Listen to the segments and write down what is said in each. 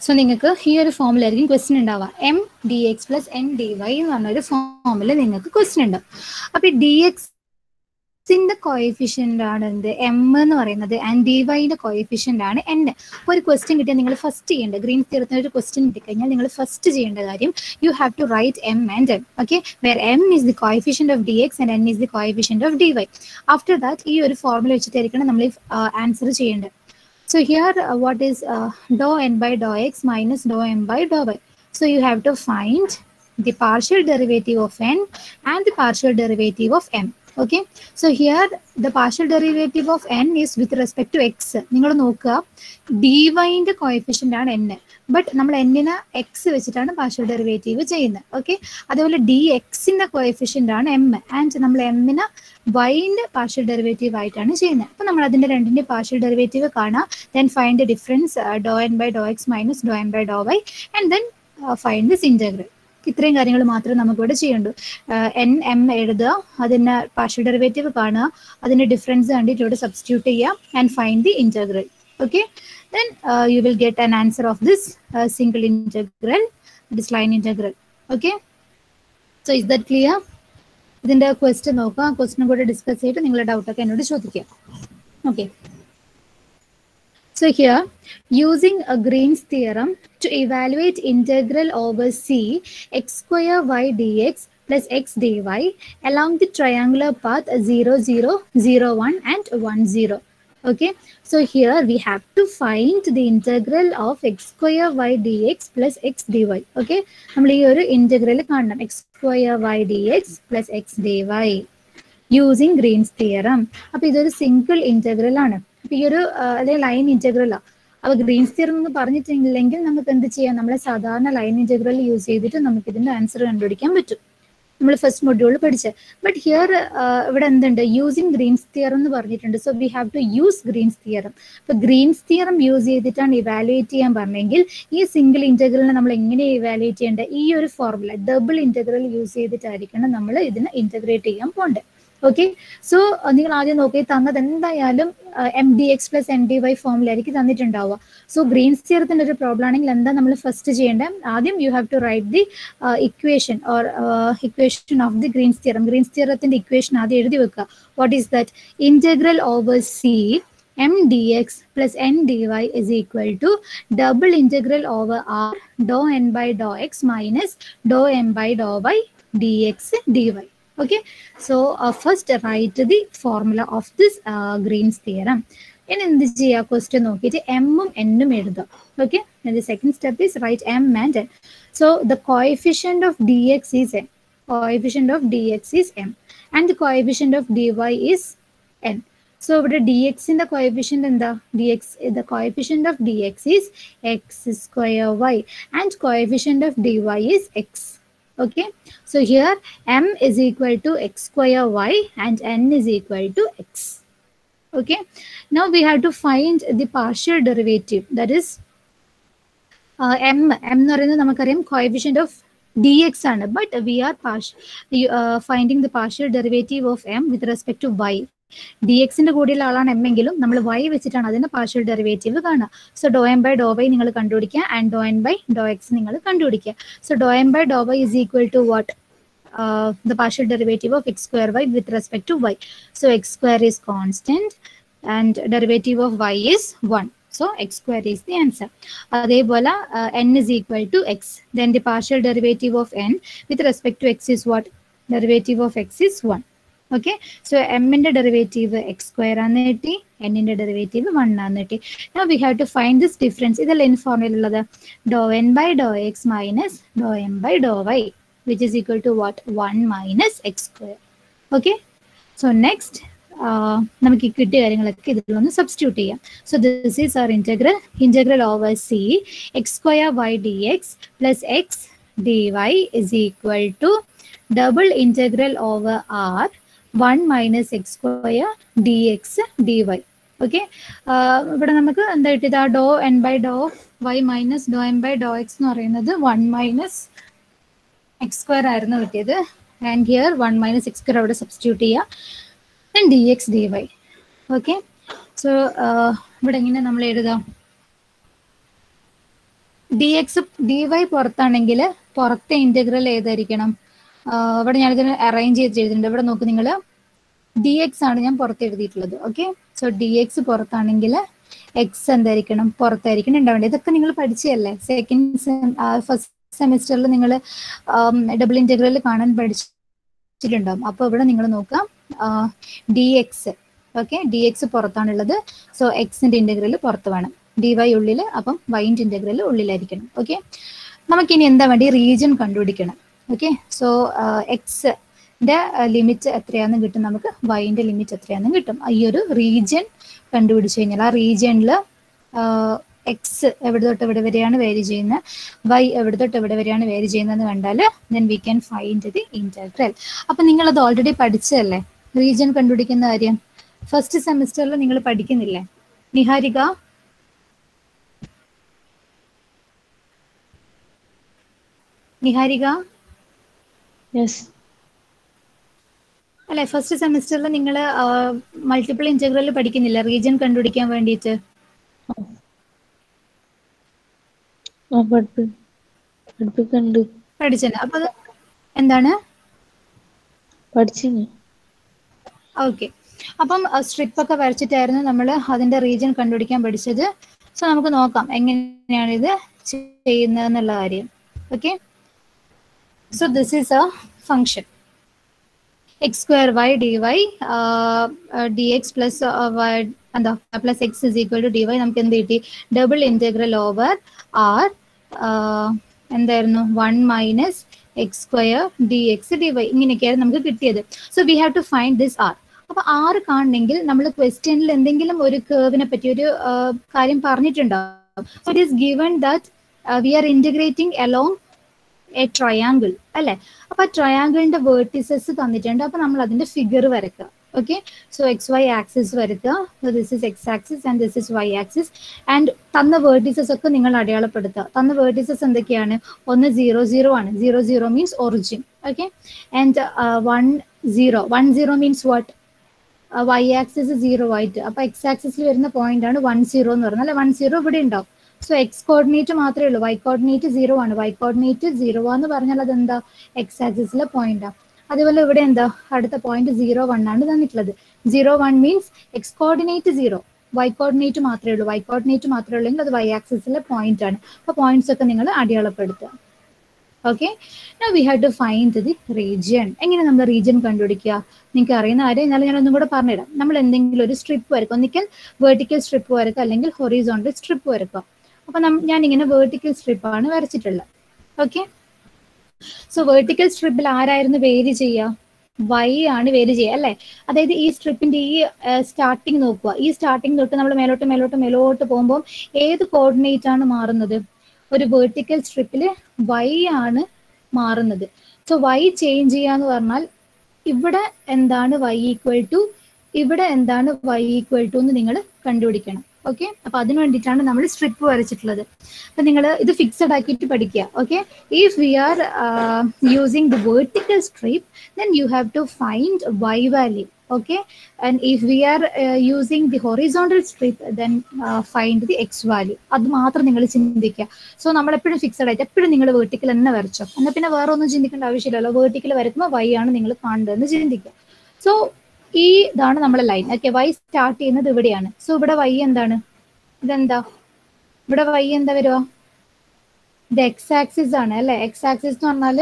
So നിങ്ങൾക്ക് ഈ ഒരു ഫോമിലായിരിക്കും ക്വസ്റ്റ്യൻ ഉണ്ടാവുക. M D X plus N D y എന്ന് പറഞ്ഞൊരു ഫോമിൽ നിങ്ങൾക്ക് ക്വസ്റ്റ്യൻ ഉണ്ടാവും. അപ്പോൾ ഡി എക്സിന്റെ കോയിഫിഷ്യൻ്റ് ആണ് എന്ത് എം എന്ന് പറയുന്നത്, ആൻഡ് ഡി വൈൻ്റെ കോയിഫിഷ്യൻ്റ് ആണ് എൻ. അപ്പോൾ ഒരു ക്വസ്റ്റ്യൻ കിട്ടിയാൽ നിങ്ങൾ ഫസ്റ്റ് ചെയ്യേണ്ടത്, ഗ്രീൻ തിയറത്തിന് ഒരു ക്വസ്റ്റ്യൻ കിട്ടിക്കഴിഞ്ഞാൽ നിങ്ങൾ ഫസ്റ്റ് ചെയ്യേണ്ട കാര്യം you have to write M and N. Okay, where M is the coefficient of d x and N is the coefficient of d y. After that ഈ ഒരു ഫോർമുല വെച്ചിട്ടായിരിക്കണം നമ്മൾ answer ചെയ്യേണ്ടത്. So here what is dou n by dou x minus dou m by dou y. So you have to find the partial derivative of n and the partial derivative of m. Okay, so here the partial derivative of n is with respect to x. നിങ്ങൾ നോക്കുക dy ന്റെ coefficient ആണ് n, but നമ്മൾ n-നെ x വെച്ചിട്ടാണ് partial derivative ചെയ്യുന്നത്. Okay, അതേപോലെ dx-ന്റെ coefficient ആണ് m, and നമ്മൾ m-നെ y-ന്റെ പാർഷ്യൽ ഡെറിവേറ്റീവ് ആയിട്ടാണ് ചെയ്യുന്നത്. അപ്പോൾ നമ്മൾ അതിന്റെ രണ്ടിന്റെ പാർഷ്യൽ ഡെറിവേറ്റീവ് കാണാം, then find the difference dou n by dou x minus dou m by dou y, and then find this integral. ഇത്രയും കാര്യങ്ങൾ മാത്രമേ നമുക്കിവിടെ ചെയ്യേണ്ടൂ. എൻ എം എഴുതുക, അതിൻ്റെ പാർഷ്യൽ ഡെറിവേറ്റീവ് കാണുക, അതിൻ്റെ ഡിഫറൻസ് കണ്ടിട്ട് ഇവിടെ സബ്സ്റ്റിറ്റ്യൂട്ട് ചെയ്യുക, and find the integral. Okay, then you will get an answer of this single integral, this line integral. Okay, so is that clear? ഇതിൻ്റെ ക്വസ്റ്റ്യൻ നോക്കുക, ക്വസ്റ്റ്യനും കൂടെ ഡിസ്കസ് ചെയ്തിട്ട് നിങ്ങളുടെ ഡൗട്ടൊക്കെ എന്നോട് ചോദിക്കുക. Okay, so here using a Green's theorem to evaluate integral over c x square y dx plus x dy along the triangular path 0 0 0 1 and 1 0. Okay, so here we have to find the integral of x square y dx plus x dy. Okay, നമ്മൾ ഈ ഒരു integral കാണണം, x square y dx plus x dy using Green's theorem. അപ്പോൾ ഇതൊരു single integral ആണ്. അപ്പോൾ ഈ ഒരു അല്ലെങ്കിൽ ലൈൻ ഇന്റഗ്രലാണ്. അപ്പോൾ ഗ്രീൻസ് തിയറം എന്ന് പറഞ്ഞിട്ടില്ലെങ്കിൽ നമുക്ക് എന്ത് ചെയ്യാം, നമ്മളെ സാധാരണ ലൈൻ ഇന്റഗ്രൽ യൂസ് ചെയ്തിട്ട് നമുക്ക് ഇതിന്റെ ആൻസർ കണ്ടുപിടിക്കാൻ പറ്റും. നമ്മൾ ഫസ്റ്റ് മൊഡ്യൂളിൽ പഠിച്ചത്. ബട്ട് ഹിയർ ഇവിടെ എന്തുണ്ട്, യൂസിങ് ഗ്രീൻസ് തിയറം എന്ന് പറഞ്ഞിട്ടുണ്ട്. So we have to use Green's theorem. അപ്പോൾ ഗ്രീൻസ് തിയറം യൂസ് ചെയ്തിട്ടാണ് ഇവാലുവേറ്റ് ചെയ്യാൻ പറഞ്ഞെങ്കിൽ ഈ സിംഗിൾ ഇന്റഗ്രലിനെ നമ്മൾ എങ്ങനെ ഇവാലുവേറ്റ് ചെയ്യേണ്ടത്, ഈ ഒരു ഫോർമുല ഡബിൾ ഇന്റഗ്രൽ യൂസ് ചെയ്തിട്ടായിരിക്കണം നമ്മൾ ഇതിനെ ഇന്റഗ്രേറ്റ് ചെയ്യാൻ പോകേണ്ടത്. ഓക്കെ, സോ നിങ്ങൾ ആദ്യം നോക്കി തന്നത് എന്തായാലും M D X plus N D Y ഫോമിലായിരിക്കും തന്നിട്ടുണ്ടാവുക. സോ ഗ്രീൻസ് തിയറത്തിൻ്റെ ഒരു പ്രോബ്ലം ആണെങ്കിൽ എന്താ നമ്മൾ ഫസ്റ്റ് ചെയ്യേണ്ടത്, ആദ്യം you have to write the equation or equation of the Green's theorem. Green's തിയറത്തിൻ്റെ ഇക്വേഷൻ ആദ്യം എഴുതി വെക്കുക. What is that, integral over C m dx plus n dy is equal to double integral over r dou n by dou x minus dou m by dou y dx dy. Okay, so first write the formula of this Green's theorem. In this question നോക്കിയിട്ട് m ഉം n ഉം എഴുതുക. Okay, and the second step is write m and n. So the coefficient of dx is n, coefficient of dx is m, and the coefficient of dy is n. So ഇവിടെ dx in the coefficient എന്താ, dx the coefficient of dx is x square y and coefficient of dy is x. Okay, so here m is equal to x square y and n is equal to x. Okay, now we have to find the partial derivative, that is m എന്ന് പറയുന്നത് നമുക്കറിയാം coefficient of dx ആണ്, but we are finding the partial derivative of m with respect to y. dxന്റെ കൂടെയുള്ള ആളാണ് m എങ്കിലും നമ്മൾ y വെച്ചിട്ടാണ് അതിന്റെ പാർഷ്യൽ ഡെറിവേറ്റീവ് കാണുക. So dou M by Dr y നിങ്ങൾ കണ്ടുപിടിക്കുക, and dou N by Dr x നിങ്ങൾ കണ്ടുപിടിക്കുക. So dou M by Dr y is equal to what, the partial derivative of x square y with respect to y. So x square is constant and derivative of y is 1. So x square is the answer. അതേപോലെ n is equal to x. Then the partial derivative of n with respect to x is what? Derivative of x is 1. Okay, so m ന്റെ derivative x square ആണ് കിട്ടി, n ന്റെ derivative 1 ആണ് കിട്ടി. Now we have to find this difference. ഇതല്ല in formula ഉള്ളത്, dou n by dou x minus dou m by dou y, which is equal to what, 1 minus x square. Okay, so next നമുക്ക് ഈ കിട്ടിയ കാര്യങ്ങളൊക്കെ ഇതിലൊന്ന് substitute ചെയ്യാം. So this is our integral over C X square Y D X plus X D Y is equal to double integral over R 1 minus X square D X D Y. Okay, ഇവിടെ നമുക്ക് എന്താ കിട്ടിയത്, ആ doe N by Dr Y minus doe N by Dr X എന്ന് പറയുന്നത് 1 minus X square ആയിരുന്നു കിട്ടിയത്, and here 1 minus X square അവിടെ സബ്സ്റ്റിറ്റ്യൂട്ട് ചെയ്യുക, then D X D Y. Okay, so ഇവിടെ എങ്ങനെ നമ്മൾ എഴുതാം, dx dy പുറത്താണെങ്കിൽ പുറത്തെ ഇന്റഗ്രൽ ഏതായിരിക്കണം? ഇവിടെ ഞാനിതിന് അറേഞ്ച് ചെയ്ത് എഴുതിയിട്ടുണ്ട്. ഇവിടെ നോക്ക് നിങ്ങൾ, dx ആണ് ഞാൻ പുറത്ത് എഴുതിയിട്ടുള്ളത്. ഓക്കെ, സോ dx പുറത്താണെങ്കിൽ എക്സ് എന്തായിരിക്കണം? പുറത്തായിരിക്കണം ഉണ്ടാവേണ്ടത്. ഇതൊക്കെ നിങ്ങൾ പഠിച്ചതല്ലേ? ഫസ്റ്റ് സെമിസ്റ്ററിൽ നിങ്ങൾ ഡബിൾ ഇന്റഗ്രൽ കാണാൻ പഠിച്ചിട്ടുണ്ടാവും. അപ്പോൾ ഇവിടെ നിങ്ങൾ നോക്കാം, dx, ഓക്കെ, dx പുറത്താണുള്ളത്. സോ എക്സിന്റെ ഇന്റഗ്രൽ പുറത്ത് വേണം, dy ഉള്ളിൽ, അപ്പം വൈൻ്റെ ഇന്റഗ്രൽ ഉള്ളിലായിരിക്കണം. ഓക്കെ, നമുക്കിനി എന്താ വേണ്ടി? റീജിയൻ കണ്ടുപിടിക്കണം. ഓക്കെ, സോ എക്സിന്റെ ലിമിറ്റ് എത്രയാണെന്ന് കിട്ടും, നമുക്ക് വൈൻ്റെ ലിമിറ്റ് എത്രയാണെന്ന് കിട്ടും. ഈ ഒരു റീജിയൻ കണ്ടുപിടിച്ച് കഴിഞ്ഞാൽ ആ റീജിയനിൽ എക്സ് എവിടെ തൊട്ട് എവിടെ വരെയാണ് വേരി ചെയ്യുന്നത്, വൈ എവിടെ തൊട്ട് എവിടെ വരെയാണ് വേരി ചെയ്യുന്നതെന്ന് കണ്ടാൽ then we can find the integral. അപ്പം നിങ്ങളത് ഓൾറെഡി പഠിച്ചതല്ലേ റീജിയൻ കണ്ടുപിടിക്കുന്ന കാര്യം? ഫസ്റ്റ് സെമിസ്റ്ററിൽ നിങ്ങൾ പഠിക്കുന്നില്ലേ? നിഹാരിക, നിഹാരിക അല്ലെ, ഫസ്റ്റ് സെമിസ്റ്ററിൽ നിങ്ങൾ മൾട്ടിപ്പിൾ ഇന്റഗ്രൽ പഠിക്കുന്നില്ല റീജിയൻ കണ്ടുപിടിക്കാൻ വേണ്ടിയിട്ട്? പഠിച്ചു. അപ്പൊ അത് എന്താണ്? ഓക്കെ, അപ്പം സ്ട്രിപ്പ് ഒക്കെ വരച്ചിട്ടായിരുന്നു നമ്മൾ അതിന്റെ റീജിയൻ കണ്ടുപിടിക്കാൻ പഠിച്ചത്. സോ നമുക്ക് നോക്കാം എങ്ങനെയാണ് ഇത് ചെയ്യുന്നത് എന്നുള്ള കാര്യം. Okay, so this is a function x square y dy dx plus y എന്താ plus X is equal to D Y. നമുക്ക് എന്ത് കിട്ടി? ഡബിൾ ഇന്റഗ്രൽ ഓവർ ആർ എന്തായിരുന്നു? 1 minus X square D X D Y. ഇങ്ങനെയൊക്കെയായിരുന്നു നമുക്ക് കിട്ടിയത്. So we have to find this R. അപ്പൊ ആറ് കാണണമെങ്കിൽ നമ്മൾ ക്വസ്റ്റ്യനിൽ എന്തെങ്കിലും ഒരു കേർവിനെ പറ്റി ഒരു കാര്യം പറഞ്ഞിട്ടുണ്ടാവും. So it is given that we are integrating along a triangle അല്ലെ. അപ്പൊ ട്രയാങ്കിളിന്റെ വേർട്ടിസസ് തന്നിട്ടുണ്ട്. അപ്പൊ നമ്മൾ അതിന്റെ ഫിഗർ വരക്കുക. Okay, so X Y axis വരക്കുക. This is X axis and this is Y axis. And തന്ന വേർട്ടിസസ് ഒക്കെ നിങ്ങൾ അടയാളപ്പെടുത്തുക. തന്ന വേർട്ടിസസ് എന്തൊക്കെയാണ്? ഒന്ന് 0 0 ആണ്. 0 0 means origin. Okay, and 1 0 1 0 means what? Y axis 0 ആയിട്ട്. അപ്പൊ എക്സ് ആക്സിസിൽ വരുന്ന പോയിന്റ് ആണ് 1 0 എന്ന് പറഞ്ഞാൽ 1 0 ഇവിടെ ഉണ്ടാവും. സോ എക്സ് കോർഡിനേറ്റ് മാത്രമേ ഉള്ളൂ, വൈ കോർഡിനേറ്റ് 0 ആണ്. വൈ കോർഡിനേറ്റ് 0 എന്ന് പറഞ്ഞാൽ അതെന്താ? എക്സ് ആക്സിസിലെ പോയിന്റാ. അതുപോലെ ഇവിടെ എന്താ? അടുത്ത പോയിന്റ് 0 1 ആണ് തന്നിട്ടുള്ളത്. 0 1 means x coordinate 0, y coordinate മാത്രമേ ഉള്ളൂ. വൈ കോർഡിനേറ്റ് മാത്രമേ ഉള്ളെങ്കിൽ അത് വൈ ആക്സിസിലെ പോയിന്റ് ആണ്. അപ്പൊ പോയിന്റ്സ് ഒക്കെ നിങ്ങൾ അടയാളപ്പെടുത്തുക. Okay, now we have to find the region. എങ്ങനെ നമ്മൾ റീജിയൻ കണ്ടുപിടിക്കുക? നിങ്ങൾക്ക് അറിയുന്ന കാര്യം, എന്നാലും ഞാൻ ഒന്നും കൂടെ പറഞ്ഞുതരാം. നമ്മൾ എന്തെങ്കിലും ഒരു സ്ട്രിപ്പ് വരക്കുക, ഒന്നിക്കൽ വെർട്ടിക്കൽ സ്ട്രിപ്പ് വരക്കുക അല്ലെങ്കിൽ ഹൊറിസോണ്ടൽ സ്ട്രിപ്പ് വരക്കുക. അപ്പൊ ഞാൻ ഇങ്ങനെ വെർട്ടിക്കൽ സ്ട്രിപ്പാണ് വരച്ചിട്ടുള്ളത്. ഓക്കെ, സോ വെർട്ടിക്കൽ സ്ട്രിപ്പിൽ ആരായിരുന്നു വേരി ചെയ്യുക? വൈ ആണ് വേരി ചെയ്യുക അല്ലെ. അതായത് ഈ സ്ട്രിപ്പിന്റെ ഈ സ്റ്റാർട്ടിങ് നോക്കുക. ഈ സ്റ്റാർട്ടിങ് തൊട്ട് നമ്മൾ മേലോട്ട് പോകുമ്പോൾ ഏത് കോർഡിനേറ്റ് ആണ് മാറുന്നത്? ഒരു വെർട്ടിക്കൽ സ്ട്രിപ്പിൽ വൈ ആണ് മാറുന്നത്. സോ വൈ ചേഞ്ച് ചെയ്യാന്ന് പറഞ്ഞാൽ ഇവിടെ എന്താണ് വൈ ഈക്വൽ ടു, ഇവിടെ എന്താണ് വൈ ഈക്വൽ ടു എന്ന് നിങ്ങൾ കണ്ടുപിടിക്കണം. ഓക്കെ, അപ്പൊ അതിന് വേണ്ടിയിട്ടാണ് നമ്മൾ സ്ട്രിപ്പ് വരച്ചിട്ടുള്ളത്. അപ്പൊ നിങ്ങൾ ഇത് ഫിക്സഡ് ആക്കിയിട്ട് പഠിക്കുക. Okay, if we are using the vertical strip then you have to find y value. Okay, and if we are using the horizontal strip then find the x value. അത് മാത്രം നിങ്ങൾ ചിന്തിക്കുക. So നമ്മൾ എപ്പോഴും fixed ആയിട്ട് എപ്പോഴും നിങ്ങൾ vertical തന്നെ വരച്ചോ. എന്നാൽ പിന്നെ വേറെ ഒന്നും ചിന്തിക്കേണ്ട ആവശ്യമില്ലല്ലോ. വെർട്ടിക്കൽ വരയ്ക്കുമ്പോൾ y ആണ് നിങ്ങൾ കാണേണ്ടതെന്ന് ചിന്തിക്കുക. സോ ഈ ഇതാണ് നമ്മുടെ ലൈൻ. ഓക്കെ, y സ്റ്റാർട്ട് ചെയ്യുന്നത് ഇവിടെയാണ്. സോ ഇവിടെ y എന്താണ്? ഇതെന്താ? ഇവിടെ y എന്താ വരുക? ഇത് എക്സ് ആക്സിസ് ആണ് അല്ലെ. എക്സ് ആക്സിസ് എന്ന് പറഞ്ഞാൽ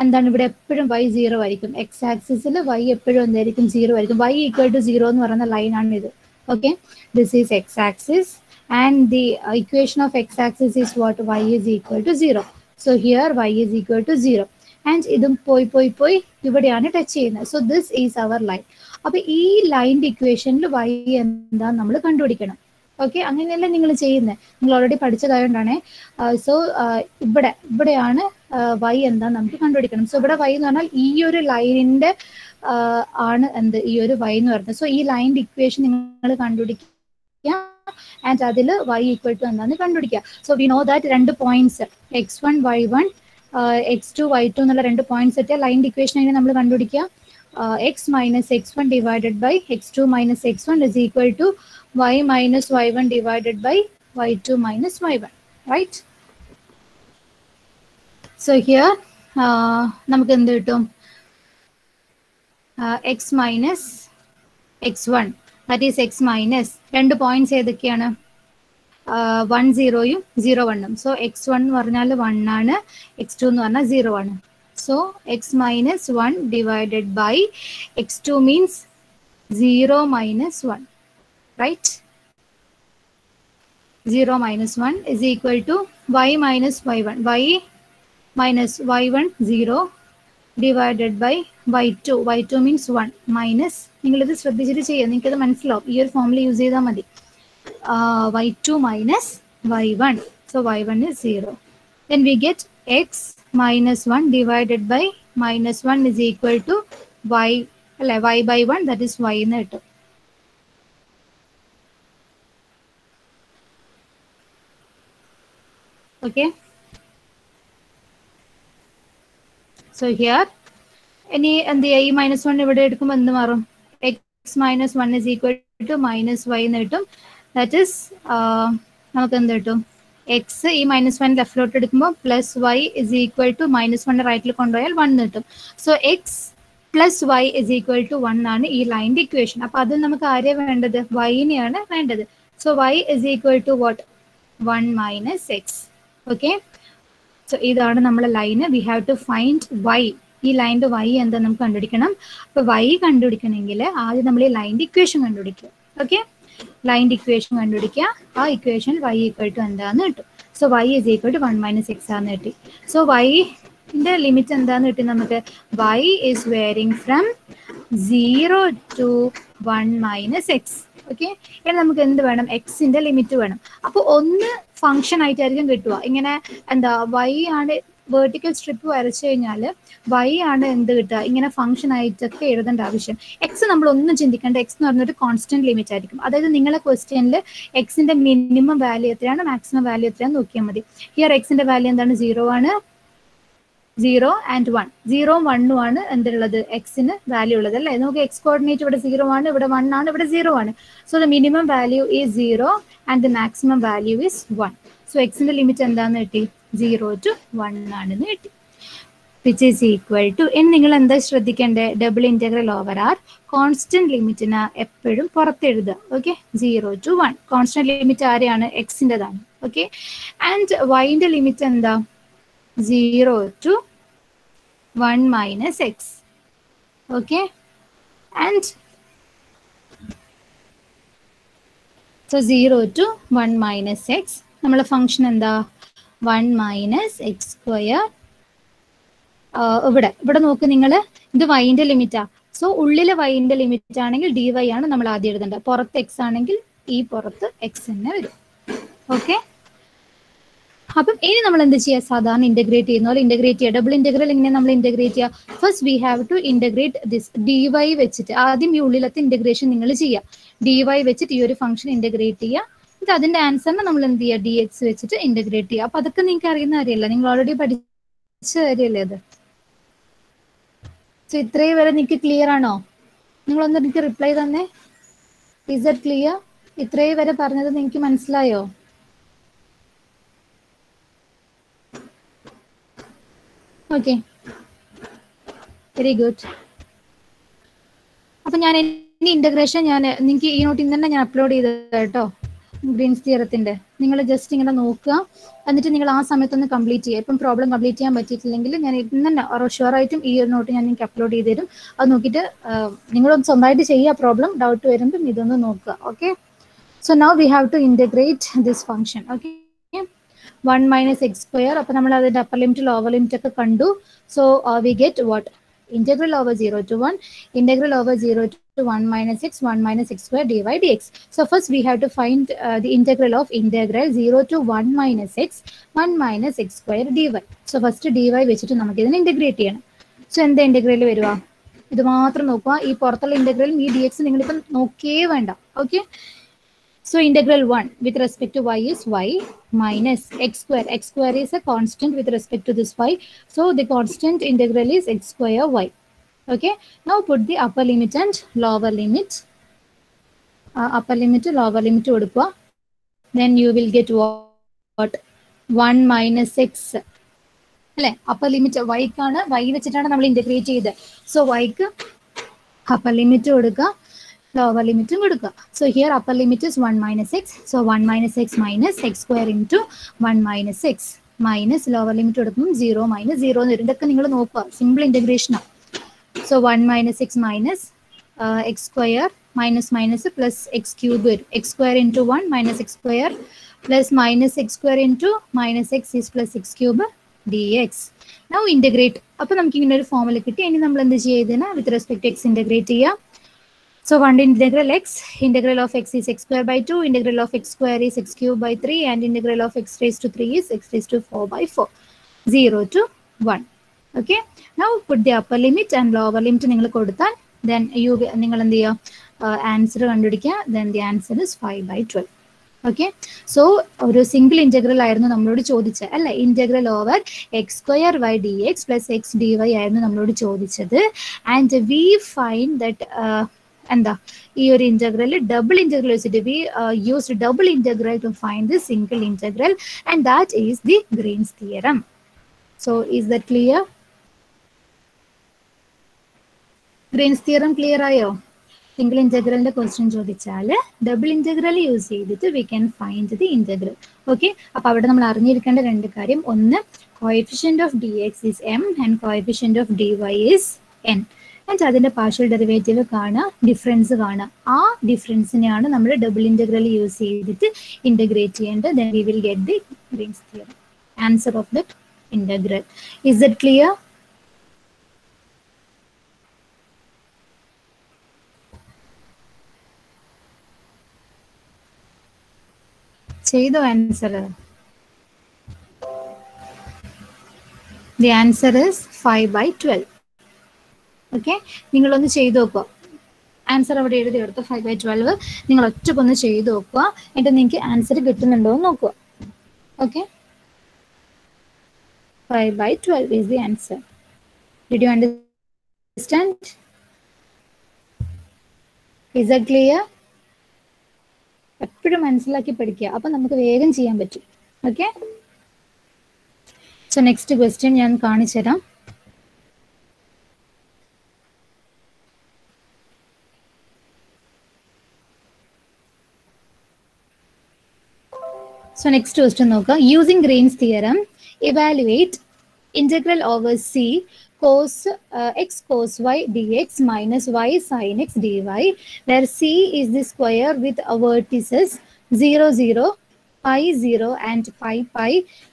എന്താണ്? ഇവിടെ എപ്പോഴും y 0 ആയിരിക്കും. എക്സ് ആക്സിസിൽ y എപ്പോഴും എന്തായിരിക്കും? 0 ആയിരിക്കും. y ഈക്വൽ ടു 0 എന്ന് പറയുന്ന ലൈൻ ആണ് ഇത്. Okay, this is x axis and the equation of x axis is what? y is equal to 0. So here y is equal to 0 and ഇതും പോയി ഇവിടെയാണ് ടച്ച് ചെയ്യുന്നത്. So this is our line. അപ്പൊ ഈ ലൈൻ്റെ ഇക്വേഷനിൽ y എന്താ നമ്മൾ കണ്ടുപിടിക്കണം. ഓക്കെ, അങ്ങനെയല്ലേ നിങ്ങൾ ചെയ്യുന്നത്? നിങ്ങൾ ഓൾറെഡി പഠിച്ചതായതുകൊണ്ടാണ്. സോ ഇവിടെയാണ് y എന്താ നമുക്ക് കണ്ടുപിടിക്കണം. സോ ഇവിടെ y എന്ന് പറഞ്ഞാൽ ഈ ഒരു ലൈനിന്റെ ആണ് എന്ത്? ഈ ഒരു y എന്ന് പറയുന്നത്. സോ ഈ ലൈനിന്റെ ഇക്വേഷൻ നിങ്ങൾ കണ്ടുപിടിക്കുക ആൻഡ് അതിൽ y ഈക്വൽ ടു എന്താന്ന് കണ്ടുപിടിക്കുക. സോ വി നോ ദാറ്റ് രണ്ട് points x1 y1 x2 y2 എന്നുള്ള രണ്ട് പോയിന്റ്സ് എത്തിയ ലൈനിന്റെ ഇക്വേഷൻ എങ്ങനെ നമ്മൾ കണ്ടുപിടിക്കുക? x minus x1 divided by x2 minus x1 is equal to y minus y1 divided by y2 minus y1, right? So here നമുക്ക് എന്ത് കിട്ടും? x minus x1, that is x minus രണ്ട് points ഏതൊക്കെയാണ്? 1 0യും 0 1ഉം. So x1 എന്ന് പറഞ്ഞാൽ 1 ആണ്, x2 എന്ന് പറഞ്ഞാൽ 0 ആണ്. So x minus 1 divided by x2 means 0 minus 1, right? 0 minus 1 is equal to y minus y1. y minus y1 0 divided by y2. y2 means 1 minus, നിങ്ങളിത് ശ്രദ്ധിച്ചിട്ട് ചെയ്യുക, നിങ്ങൾക്കത് മനസ്സിലാവും. ഈ ഒരു ഫോമിൽ യൂസ് ചെയ്താൽ മതി. y2 minus y1. So y1 is 0. Then we get x minus 1 divided by minus 1 is equal to y, y by 1, that is y എന്ന് കിട്ടും. Okay. So here ഇനി എന്ത് ചെയ്യുക? ഈ മൈനസ് 1 ഇവിടെ എടുക്കുമ്പോൾ എന്ത് മാറും? x minus 1 is equal to minus y എന്ന് കിട്ടും. ദാറ്റ് ഇസ് നമുക്ക് എന്ത് കിട്ടും? എക്സ് ഈ മൈനസ് 1 ലെഫ്റ്റിലോട്ട് എടുക്കുമ്പോൾ plus y is equal to minus 1 റൈറ്റിൽ കൊണ്ടുപോയാൽ 1 കിട്ടും. So x plus y is equal to 1 ആണ് ഈ ലൈൻ്റെ ഇക്വേഷൻ. അപ്പോൾ അതിൽ നമുക്ക് ആരെയാണ് വേണ്ടത്? വൈനെയാണ് വേണ്ടത്. So y is equal to what? 1 minus x. Okay. So ഇതാണ് നമ്മളെ line. We have to find y. ഈ ലൈൻ്റെ വൈ എന്താ നമുക്ക് കണ്ടുപിടിക്കണം. അപ്പോൾ വൈ കണ്ടുപിടിക്കണമെങ്കിൽ ആദ്യം നമ്മൾ ഈ ലൈൻ്റെ ഇക്വേഷൻ കണ്ടുപിടിക്കുക. ഓക്കെ. ലൈൻ്റെ ഇക്വേഷൻ കണ്ടുപിടിക്കുക. ആ ഇക്വേഷൻ y ഈക്വൽ ടു എന്താന്ന് കിട്ടും. So y is equal to 1 minus x ആന്ന് കിട്ടി. സോ വൈൻ്റെ ലിമിറ്റ് എന്താന്ന് കിട്ടി നമുക്ക്? y is varying from 0 to 1 minus x. Okay. ഇനി നമുക്ക് എന്ത് വേണം? എക്സിൻ്റെ ലിമിറ്റ് വേണം. അപ്പോൾ ഒന്ന് ഫംഗ്ഷൻ ആയിട്ടായിരിക്കും കിട്ടുക. ഇങ്ങനെ എന്താ y ആണ് വേർട്ടിക്കൽ സ്ട്രിപ്പ് വരച്ചു കഴിഞ്ഞാൽ y ആണ് എന്ത് കിട്ടുക? ഇങ്ങനെ ഫംഗ്ഷൻ ആയിട്ടൊക്കെ എഴുതേണ്ട ആവശ്യം. എക്സ് നമ്മൾ ഒന്നും ചിന്തിക്കേണ്ട. എക്സ് എന്ന് പറഞ്ഞൊരു കോൺസ്റ്റന്റ് ലിമിറ്റ് ആയിരിക്കും. അതായത് നിങ്ങളെ ക്വസ്റ്റ്യനിൽ എക്സിന്റെ മിനിമം വാല്യൂ എത്രയാണ്, മാക്സിമം വാല്യൂ എത്രയാണെന്ന് നോക്കിയാൽ മതി. ഹിയർ എക്സിന്റെ വാല്യൂ എന്താണ്? 0 ആണ്. 0 and 1. 0ഉം 1ഉം ആണ് എന്തുള്ളത്? എക്സിന് വാല്യൂ ഉള്ളത് അല്ലേ? നമുക്ക് എക്സ് കോർഡിനേറ്റ് ഇവിടെ 0 ആണ്, ഇവിടെ 1 ആണ്, ഇവിടെ 0 ആണ്. So the minimum value is 0 and the maximum value is 1. So എക്സിന്റെ ലിമിറ്റ് എന്താന്ന് കിട്ടി? 0 to 1 ആണെന്ന് കിട്ടി. വിച്ച് ഈസ് ഈക്വൽ ടു, ഇനി നിങ്ങൾ എന്താ ശ്രദ്ധിക്കേണ്ടത്? Double integral over R constant ലിമിറ്റിന് എപ്പോഴും പുറത്തെഴുതുക. ഓക്കെ. 0 to 1 കോൺസ്റ്റന്റ് ലിമിറ്റ് ആരെയാണ്? എക്സിൻ്റെതാണ്. ഓക്കെ. ആൻഡ് വൈൻ്റെ ലിമിറ്റ് എന്താ? 0 to 1 minus x. Okay. And so 0 to 1 minus x. നമ്മളെ ഫംഗ്ഷൻ എന്താ? 1 മൈനസ് എക്സ് സ്ക്വയർ. ഇവിടെ നോക്ക് നിങ്ങൾ, ഇത് വൈൻ്റെ ലിമിറ്റാ. സോ ഉള്ളിൽ വൈൻ്റെ ലിമിറ്റ് ആണെങ്കിൽ ഡി വൈ ആണ് നമ്മൾ ആദ്യം എഴുതേണ്ടത്. പുറത്ത് എക്സ് ആണെങ്കിൽ ഈ പുറത്ത് എക്സ് തന്നെ വരും. ഓക്കെ. അപ്പം ഇനി നമ്മൾ എന്ത് ചെയ്യുക? സാധാരണ ഇന്റഗ്രേറ്റ് ചെയ്യുന്ന പോലെ ഇന്റഗ്രേറ്റ് ചെയ്യുക. ഡബിൾ ഇന്റഗ്രൽ ഇങ്ങനെ നമ്മൾ ഇന്റഗ്രേറ്റ് ചെയ്യുക. First we have to integrate this d y വെച്ചിട്ട്. ആദ്യം ഈ ഉള്ളിലത്തെ ഇന്റഗ്രേഷൻ നിങ്ങൾ ചെയ്യുക. ഡി വൈ വെച്ചിട്ട് ഈ ഒരു ഫംഗ്ഷൻ ഇന്റഗ്രേറ്റ് ചെയ്യുക. എന്നിട്ട് അതിന്റെ ആൻസറിനെ നമ്മൾ എന്ത് ചെയ്യുക? ഡി എക്സ് വെച്ചിട്ട് ഇന്റഗ്രേറ്റ് ചെയ്യുക. അപ്പൊ അതൊക്കെ നിങ്ങൾക്ക് അറിയുന്ന കാര്യമല്ല, നിങ്ങൾ ഓൾറെഡി പഠിച്ച കാര്യമല്ലേ അത്. സോ ഇത്രയും വരെ നിങ്ങൾക്ക് ക്ലിയർ ആണോ? നിങ്ങളൊന്ന് എനിക്ക് റിപ്ലൈ തന്നെ. Is that clear? ഇത്രയും വരെ പറഞ്ഞത് നിങ്ങൾക്ക് മനസ്സിലായോ? Okay, very good. അപ്പൊ ഞാൻ ഇനി ഇന്റഗ്രേഷൻ നിങ്ങൾക്ക് ഈ നോട്ടിൽ തന്നെ ഞാൻ അപ്ലോഡ് ചെയ്തത് കേട്ടോ, ഗ്രീൻസ് തിയറത്തിന്റെ. നിങ്ങൾ ജസ്റ്റ് ഇങ്ങനെ നോക്കുക, എന്നിട്ട് നിങ്ങൾ ആ സമയത്തൊന്ന് കംപ്ലീറ്റ് ചെയ്യുക. ഇപ്പം പ്രോബ്ലം കംപ്ലീറ്റ് ചെയ്യാൻ പറ്റിയിട്ടില്ലെങ്കിൽ ഞാൻ ഇന്ന് തന്നെ ഷുവറായിട്ടും ഈ ഒരു നോട്ട് ഞാൻ നിങ്ങൾക്ക് അപ്ലോഡ് ചെയ്ത് തരും. അത് നോക്കിയിട്ട് നിങ്ങളൊന്ന് സ്വന്തമായിട്ട് ചെയ്യുക. പ്രോബ്ലം ഡൗട്ട് വരുമ്പം ഇതൊന്ന് നോക്കുക. Okay. So now we have to integrate this function. Okay. 1 minus X square. അപ്പോൾ നമ്മൾ അതിൻ്റെ അപ്പർ ലിമിറ്റ് ലോവർ ലിമിറ്റ് ഒക്കെ കണ്ടു. So we get what? Integral over 0 to 1, integral over 0 to 1 minus x, 1 minus x square dy dx. So first we have to find the integral of integral 0 to 1 minus x, 1 minus x square dy. So first dy വെച്ചിട്ട് നമുക്ക് ഇതിനെ integrate ചെയ്യണം. So എന്താ integral വരിക? ഇത് മാത്രം നോക്കുക. ഈ പുറത്തുള്ള ഇന്റഗ്രലും ഈ dx നിങ്ങളിപ്പം നോക്കിയേ വേണ്ട. Okay. So integral 1 with respect to y is y minus x square. X square is a constant with respect to this y. So the constant integral is x square y. Okay. Now put the upper limit and lower limit. Upper limit, lower limit കൊടുക്കുക. Then you will get what? 1 minus x അല്ലെ? Upper limit വൈക്കാണ്, Y വെച്ചിട്ടാണ് നമ്മൾ integrate ചെയ്തത്. So വൈക്ക് upper limit കൊടുക്കുക, lower limit കൊടുക്കുക. So here upper limit is 1 minus x. So 1 minus x minus x square into 1 minus x minus lower limit കൊടുക്കും 0 minus 0 എന്ന് വരും. ഇതൊക്കെ നിങ്ങൾ നോക്കുക, സിമ്പിൾ ഇൻ്റഗ്രേഷൻ ആണ്. So 1 minus x minus x square minus minus plus x cube വരും. x square into 1 minus x square plus minus x square into minus x is plus x cube dx. Now integrate. അപ്പോൾ നമുക്ക് ഇങ്ങനെ ഒരു formula കിട്ടി. ഇനി നമ്മൾ എന്ത് ചെയ്തതിന് വിത്ത് റെസ്പെക്ട് x ഇൻ്റഗ്രേറ്റ് ചെയ്യാം. So 1 integral x, integral of x is x square by 2, integral of x square is x cube by 3, and integral of x raised to 3 is x raised to 4 by 4. 0 to 1. Okay. Now put the upper limit and lower limit നിങ്ങൾ കൊടുത്താൽ then നിങ്ങൾ എന്ത് ചെയ്യുക, answer കണ്ടുപിടിക്കുക. Then the answer is 5 by 12. Okay. So ഒരു single integral ആയിരുന്നു നമ്മളോട് ചോദിച്ചത് അല്ലെ? Integral over x square Y D X plus X D y ആയിരുന്നു നമ്മളോട് ചോദിച്ചത്. ആൻഡ് വി ഫൈൻഡ് ദറ്റ് എന്താ ഈ ഒരു ഇന്റഗ്രൽ ഡബിൾ ഇന്റഗ്രൽ വെച്ചിട്ട് we used double integral to find the single integral and that is the Green's theorem. So is that clear? Green's theorem clear ആയോ? Single ഇന്റഗ്രലിന്റെ question ചോദിച്ചാൽ double integral use ചെയ്തിട്ട് we can find the integral. Okay. അപ്പൊ അവിടെ നമ്മൾ അറിഞ്ഞിരിക്കേണ്ട രണ്ട് കാര്യം, ഒന്ന് coefficient of d x is M and coefficient of d y is N. And അതിന്റെ പാർഷ്യൽ ഡെറിവേറ്റീവ് കാണുക, ഡിഫറൻസ് കാണുക. ആ ഡിഫറൻസിനെയാണ് നമ്മൾ ഡബിൾ ഇന്റഗ്രൽ യൂസ് ചെയ്തിട്ട് ഇന്റഗ്രേറ്റ് ചെയ്യേണ്ടത്. Then we will get the Green's theorem, answer of that integral. Is that clear? ചെയ്തോ answer? The answer is 5 by 12. Okay. നിങ്ങളൊന്ന് ചെയ്ത് നോക്കുക. ആൻസർ അവിടെ എഴുതി എടുത്ത് 5 by 12 നിങ്ങൾ ഒറ്റക്കൊന്ന് ചെയ്ത് നോക്കുക. എന്നിട്ട് നിങ്ങൾക്ക് ആൻസർ കിട്ടുന്നുണ്ടോ എന്ന് നോക്കുക. Okay. 5 by 12 is the answer. Did you understand? Is that clear? എപ്പോഴും മനസ്സിലാക്കി പഠിക്കുക, അപ്പൊ നമുക്ക് വേഗം ചെയ്യാൻ പറ്റും. ഓക്കെ. സോ നെക്സ്റ്റ് ക്വസ്റ്റ്യൻ ഞാൻ കാണിച്ചു തരാം. So next question നോക്കുക. Using Green's theorem, evaluate integral over c cos x cos y dx minus y sin x dy, where c is the square with vertices 0, 0, pi 0 and pi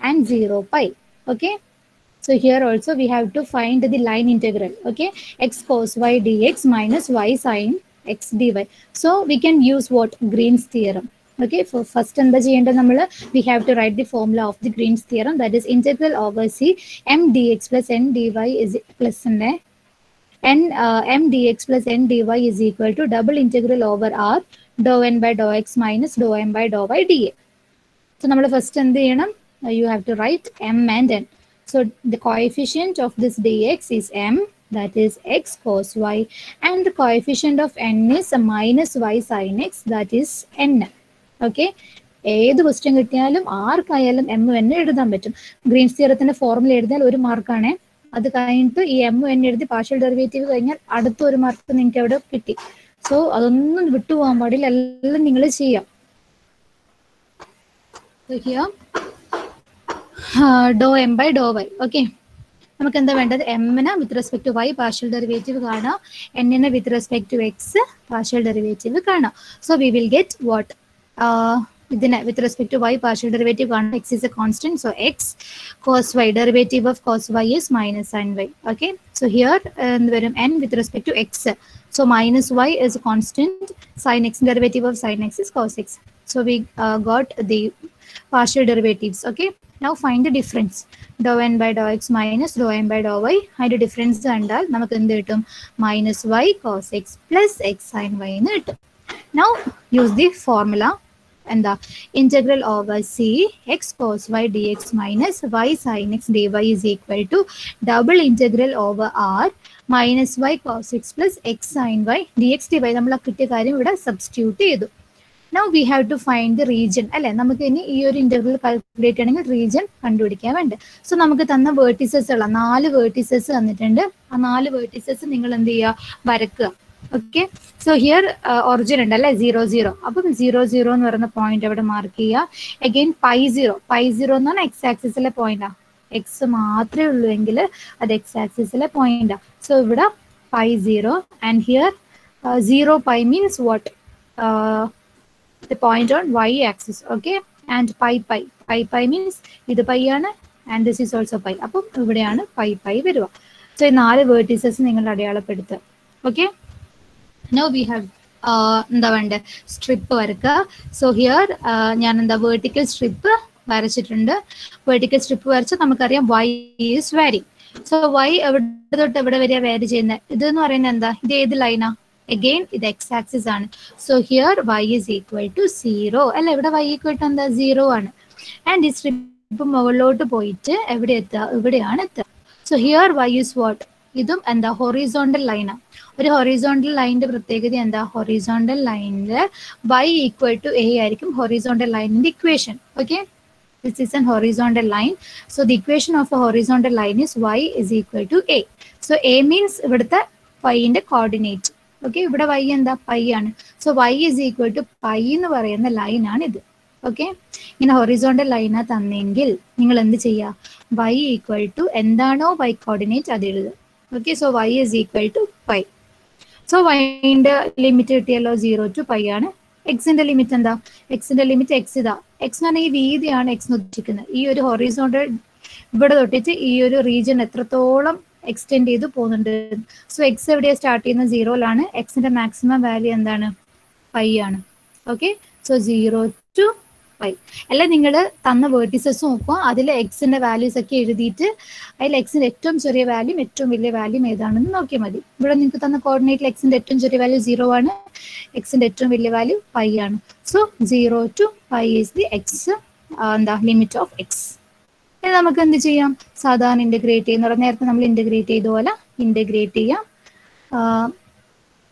and 0 pi. Okay. So here also we have to find the line integral. Okay. X cos y dx minus y sin x dy. So we can use what? Green's theorem. Okay, for first എന്താ ചെയ്യേണ്ടത് നമ്മൾ? we have to write the formula of the Green's theorem, that is integral over c m dx plus n dy is plus n m dx plus n dy is equal to double integral over r dou n by dou x minus dou m by dou y dA. So നമ്മൾ first എന്ത് ചെയ്യണം? you have to write m and n. So the coefficient of this dx is m, that is x cos y, and the coefficient of n is minus y sin x, that is n. Okay. ഏത് question കിട്ടിയാലും ആർക്കായാലും M N എഴുതാൻ പറ്റും. Green's തിയറത്തിന്റെ formula എഴുതിയാൽ 1 മാർക്കാണ്. അത് കഴിഞ്ഞിട്ട് ഈ എം എൻ എഴുതി പാർഷ്യൽ ഡെറിവേറ്റീവ് കഴിഞ്ഞാൽ അടുത്ത 1 മാർക്ക് നിങ്ങൾക്ക് അവിടെ കിട്ടി. സോ അതൊന്നും വിട്ടുപോകാൻ പാടില്ല, എല്ലാം നിങ്ങൾ ചെയ്യാം. Doe M by Dr Y. Okay. നമുക്ക് എന്താ വേണ്ടത്? എമ്മിന് with respect to Y partial derivative കാണാം, എന്നിന് with respect to X partial derivative കാണാം. So we will get what? ഇതിന് with respect to Y partial derivative കാണാം. X is a constant, so X cos Y, derivative of cos Y is minus sine Y. Okay. So here എന്ത് വരും? N with respect to X, so minus Y is a constant, sine x, derivative of sine x is cos x. So we got the partial derivatives. Okay. Now find the difference. Dou n by dou x minus dou m by dou y. അതിന്റെ difference കണ്ടാൽ നമുക്ക് എന്ത് കിട്ടും? Minus y cos x plus x sine y എന്ന് കിട്ടും. Now use the formula. എന്താ? Integral over C x cos y D x minus y sine x D Y is equal to double integral over R minus y cos x plus x sine y D X D y. നമ്മൾ ആ കിട്ടിയ കാര്യം ഇവിടെ substitute ചെയ്തു. Now we have to find the region അല്ലെ. നമുക്ക് ഇനി ഈ ഒരു ഇന്റർവൽ കാൽക്കുലേറ്റ് ചെയ്യണമെങ്കിൽ റീജിയൻ കണ്ടുപിടിക്കാൻ വേണ്ട. സോ നമുക്ക് തന്ന വേർട്ടിസസ് ഉള്ള 4 വേർട്ടിസസ് തന്നിട്ടുണ്ട്. ആ 4 വേർട്ടിസസ് നിങ്ങൾ എന്ത് ചെയ്യുക, വരക്കുക. ഓക്കെ, സോ ഹിയർ ഒറിജിൻ ഉണ്ട് അല്ലെ 0 0. അപ്പം 0 0 എന്ന് പറയുന്ന പോയിന്റ് അവിടെ മാർക്ക് ചെയ്യുക. അഗെയിൻ പൈ 0 എന്ന് പറഞ്ഞാൽ എക്സ് ആക്സിസിലെ പോയിന്റാ. എക്സ് മാത്രമേ ഉള്ളൂ എങ്കിൽ അത് എക്സ് ആക്സിസിലെ പോയിന്റാ. സോ ഇവിടെ pi 0 and here 0 pi means what, the point on y axis. Okay, and pi means ഇത് പൈ ആണ് and this is also pi. അപ്പം ഇവിടെയാണ് പൈ വരിക. സോ ഈ 4 വേർട്ടിസസ് നിങ്ങൾ അടയാളപ്പെടുത്തുക. ഓക്കെ, now we have എന്താ വേണ്ട, സ്ട്രിപ്പ് വരക്കുക. സോ ഹിയർ ഞാൻ എന്താ വേർട്ടിക്കൽ സ്ട്രിപ്പ് വരച്ചിട്ടുണ്ട്. വേർട്ടിക്കൽ സ്ട്രിപ്പ് വരച്ചാൽ നമുക്കറിയാം y is varying. So y എവിടെ തൊട്ട് എവിടെ വരെയാ വാരി ചെയ്യുന്നത്? ഇതെന്ന് പറയുന്നത് എന്താ, ഇത് ഏത് ലൈനാ? Again ഇത് എക്സ് ആക്സിസ് ആണ്. So here y is equal to 0 അല്ല, ഇവിടെ y equal to എന്താ 0 ആണ്. ആൻഡ് ഈ സ്ട്രിപ്പ് മുകളിലോട്ട് പോയിട്ട് എവിടെ എത്തുക, ഇവിടെയാണ് എത്തുക. So here y is what, ഇതും എന്താ ഹൊറിസോണ്ടൽ ലൈനാണ്. ഒരു ഹൊറിസോണ്ടൽ ലൈനിന്റെ പ്രത്യേകത എന്താ, ഹൊറിസോണ്ടൽ ലൈനില് y equal to a ആയിരിക്കും ഹൊറിസോണ്ടൽ ലൈനിന്റെ equation. Okay, this is an horizontal line. So the equation of a horizontal line is y is equal to a. So a means ഇവിടുത്തെ പൈന്റെ coordinate. Okay, ഇവിടെ y എന്താ pi ആണ്. So y is equal to pi എന്ന് പറയുന്ന ലൈനാണ് ഇത്. Okay, ഇങ്ങനെ horizontal ലൈനാ തന്നെങ്കിൽ നിങ്ങൾ എന്ത് ചെയ്യുക, y ഈക്വൽ ടു എന്താണോ y കോർഡിനേറ്റ് അത് എഴുതുക. Okay, so y is equal to pi. So yന്റെ ലിമിറ്റ് കിട്ടിയല്ലോ 0 to പൈ ആണ്. എക്സിന്റെ ലിമിറ്റ് എന്താ, എക്സിന്റെ ലിമിറ്റ് എക്സ് ഇതാ. എക്സ് എന്ന് പറഞ്ഞാൽ ഈ വീതിയാണ് എക്സ് ഉദ്ദേശിക്കുന്നത്. ഈ ഒരു ഹൊറിസോണ്ടൽ ഇവിടെ തൊട്ടിട്ട് ഈ ഒരു റീജിയൻ എത്രത്തോളം എക്സ്റ്റെൻഡ് ചെയ്ത് പോകുന്നുണ്ട്. സോ എക്സ് എവിടെയാണ് സ്റ്റാർട്ട് ചെയ്യുന്നത്, 0ലാണ്. എക്സിന്റെ മാക്സിമം വാല്യൂ എന്താണ്, പൈ ആണ്. Okay, so 0 to pi. അല്ല, നിങ്ങൾ തന്ന വേർട്ടിസസ് നോക്കുക, അതിൽ എക്സിന്റെ വാല്യൂസ് ഒക്കെ എഴുതിയിട്ട് അതിൽ എക്സിന്റെ ഏറ്റവും ചെറിയ വാല്യൂ ഏറ്റവും വലിയ വാല്യൂ ഏതാണെന്ന് നോക്കിയാൽ മതി. ഇവിടെ നിങ്ങൾക്ക് തന്ന കോർഡിനേറ്റിൽ എക്സിന്റെ ഏറ്റവും ചെറിയ വാല്യൂ 0 ആണ്, എക്സിന്റെ ഏറ്റവും വലിയ വാല്യൂ പൈ ആണ്. So 0 to pi is the X എന്താ ലിമിറ്റ് ഓഫ് എക്സ്. ഇത് നമുക്ക് എന്ത് ചെയ്യാം, സാധാരണ ഇന്റഗ്രേറ്റ് ചെയ്യുന്ന നേരത്തെ നമ്മൾ ഇന്റഗ്രേറ്റ് ചെയ്ത പോലെ ഇന്റഗ്രേറ്റ് ചെയ്യാം.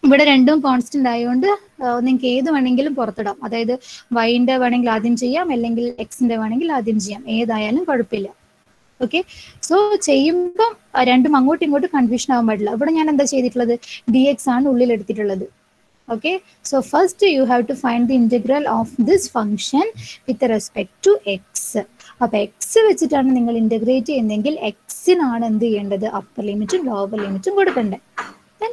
ഇവിടെ രണ്ടും കോൺസ്റ്റന്റ് ആയതുകൊണ്ട് നിങ്ങൾക്ക് ഏത് വേണമെങ്കിലും പുറത്തിടാം. അതായത് വൈൻ്റെ വേണമെങ്കിൽ ആദ്യം ചെയ്യാം, അല്ലെങ്കിൽ എക്സിന്റെ വേണമെങ്കിൽ ആദ്യം ചെയ്യാം, ഏതായാലും കുഴപ്പമില്ല. ഓക്കെ, സോ ചെയ്യുമ്പം രണ്ടും അങ്ങോട്ടും ഇങ്ങോട്ടും കൺഫ്യൂഷൻ ആവാൻ പാടില്ല. ഇവിടെ ഞാൻ എന്താ ചെയ്തിട്ടുള്ളത്, ഡി എക്സ് ആണ് ഉള്ളിൽ എടുത്തിട്ടുള്ളത്. Okay, so first you have to find the integral of this function with respect to x. അപ്പൊ എക്സ് വെച്ചിട്ടാണ് നിങ്ങൾ ഇന്റഗ്രേറ്റ് ചെയ്യുന്നതെങ്കിൽ എക്സിനാണ് എന്ത് ചെയ്യേണ്ടത്, അപ്പർ ലിമിറ്റും ലോവർ ലിമിറ്റും കൊടുക്കണ്ടേ. Then